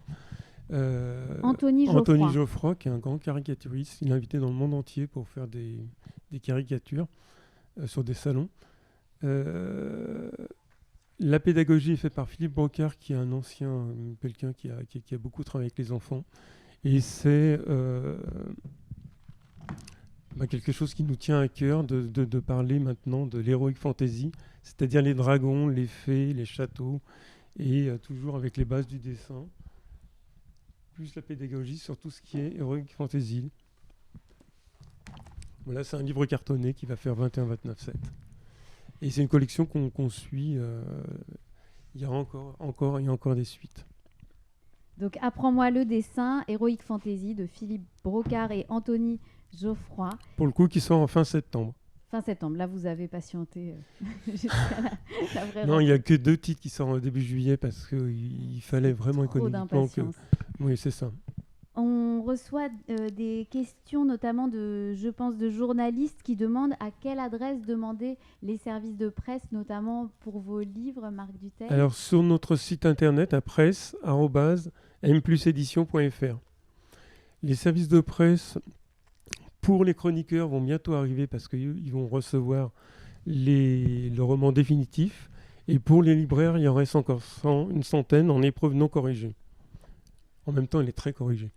Anthony Geoffroy, qui est un grand caricaturiste. Il est invité dans le monde entier pour faire des caricatures sur des salons. La pédagogie est faite par Philippe Brocard, qui est un ancien, quelqu'un qui a beaucoup travaillé avec les enfants. Et c'est quelque chose qui nous tient à cœur de parler maintenant de l'heroic fantasy, c'est-à-dire les dragons, les fées, les châteaux, et toujours avec les bases du dessin, plus la pédagogie sur tout ce qui est heroic fantasy. Voilà, c'est un livre cartonné qui va faire 21-29-7. Et c'est une collection qu'on suit. Il y a encore des suites. Donc, Apprends-moi le dessin, Heroic Fantasy de Philippe Brocard et Anthony Geoffroy. Pour le coup, qui sort en fin septembre. Fin septembre, là vous avez patienté jusqu'à la vraie Non, il n'y a que 2 titres qui sortent au début juillet parce qu'il fallait vraiment trop économiquement que... d'impatience. Oui, c'est ça. On reçoit des questions notamment de journalistes qui demandent à quelle adresse demander les services de presse, notamment pour vos livres, Marc Dutheil. Alors sur notre site internet à presse@mplusedition.fr. Les services de presse pour les chroniqueurs vont bientôt arriver parce qu'ils vont recevoir le roman définitif. Et pour les libraires, il en reste encore une centaine en épreuve non corrigée. En même temps, elle est très corrigée.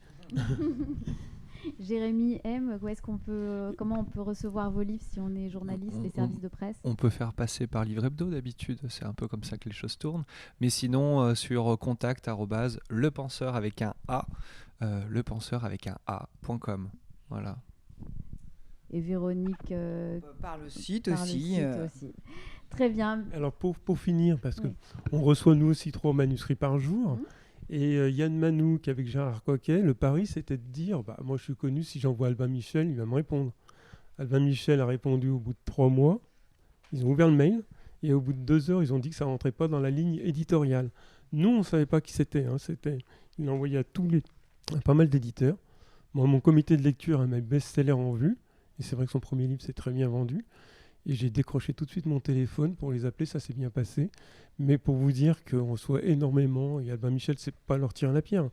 Jérémy M, comment on peut recevoir vos livres si on est journaliste, les services de presse? On peut faire passer par Livre Hebdo d'habitude, c'est un peu comme ça que les choses tournent. Mais sinon, sur contact @lepenseur avec un A, lepenseur avec un A.com. Voilà. Et Véronique par le site par aussi. le site aussi. Très bien. Alors pour finir, parce qu'on reçoit nous aussi 3 manuscrits par jour, et Yann Manouk avec Gérard Coquet, le pari c'était de dire, moi je suis connu, si j'envoie Albin Michel, il va me répondre. Albin Michel a répondu au bout de 3 mois, ils ont ouvert le mail, et au bout de 2 heures, ils ont dit que ça ne rentrait pas dans la ligne éditoriale. Nous, on ne savait pas qui c'était, il l'a envoyé à pas mal d'éditeurs. Moi, mon comité de lecture a mes best-sellers en vue, et c'est vrai que son premier livre s'est très bien vendu. Et j'ai décroché tout de suite mon téléphone pour les appeler, ça s'est bien passé. Mais pour vous dire qu'on reçoit énormément, et Albin Michel, c'est pas leur tirer la pierre.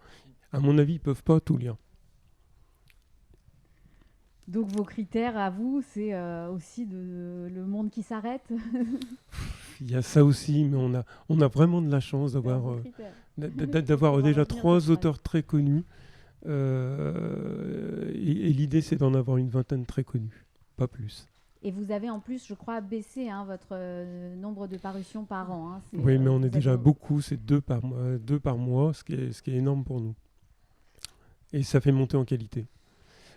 À mon avis, ils peuvent pas tout lire. Donc vos critères à vous, c'est aussi le monde qui s'arrête. Il y a ça aussi, mais on a vraiment de la chance d'avoir déjà 3 auteurs très connus. Et l'idée, c'est d'en avoir une vingtaine très connus, pas plus. Et vous avez en plus, je crois, baissé votre nombre de parutions par an. Oui, mais on est déjà beaucoup, c'est 2 par mois, ce qui est énorme pour nous. Et ça fait monter en qualité.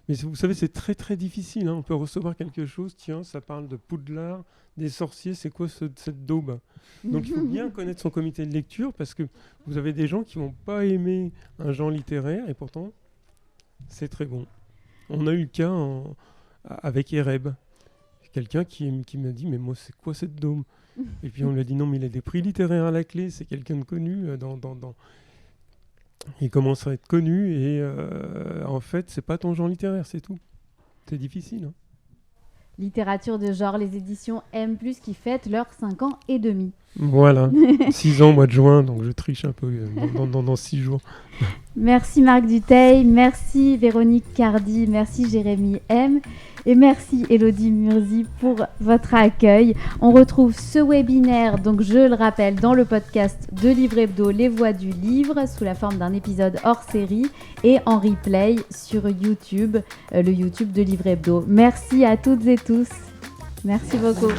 Mais vous savez, c'est très très difficile. On peut recevoir quelque chose, tiens, ça parle de Poudlard, des sorciers, c'est quoi cette daube? Donc il faut bien connaître son comité de lecture parce que vous avez des gens qui vont pas aimer un genre littéraire et pourtant, c'est très bon. On a eu le cas avec Ereb. Quelqu'un qui m'a dit, mais moi, c'est quoi cette daube? Et puis on lui a dit, non, mais il a des prix littéraires à la clé, c'est quelqu'un de connu. Il commence à être connu et en fait, c'est pas ton genre littéraire, c'est tout. C'est difficile. Littérature de genre, les éditions M+, qui fêtent leurs 5 ans et demi. Voilà, 6 ans au mois de juin, donc je triche un peu dans 6 jours. Merci Marc Dutheil, merci Véronique Cardy, merci Jérémy M. Et merci Élodie Murzi pour votre accueil. On retrouve ce webinaire, donc je le rappelle, dans le podcast de Livre Hebdo, Les Voix du Livre, sous la forme d'un épisode hors série et en replay sur YouTube, le YouTube de Livre Hebdo. Merci à toutes et tous. Merci beaucoup.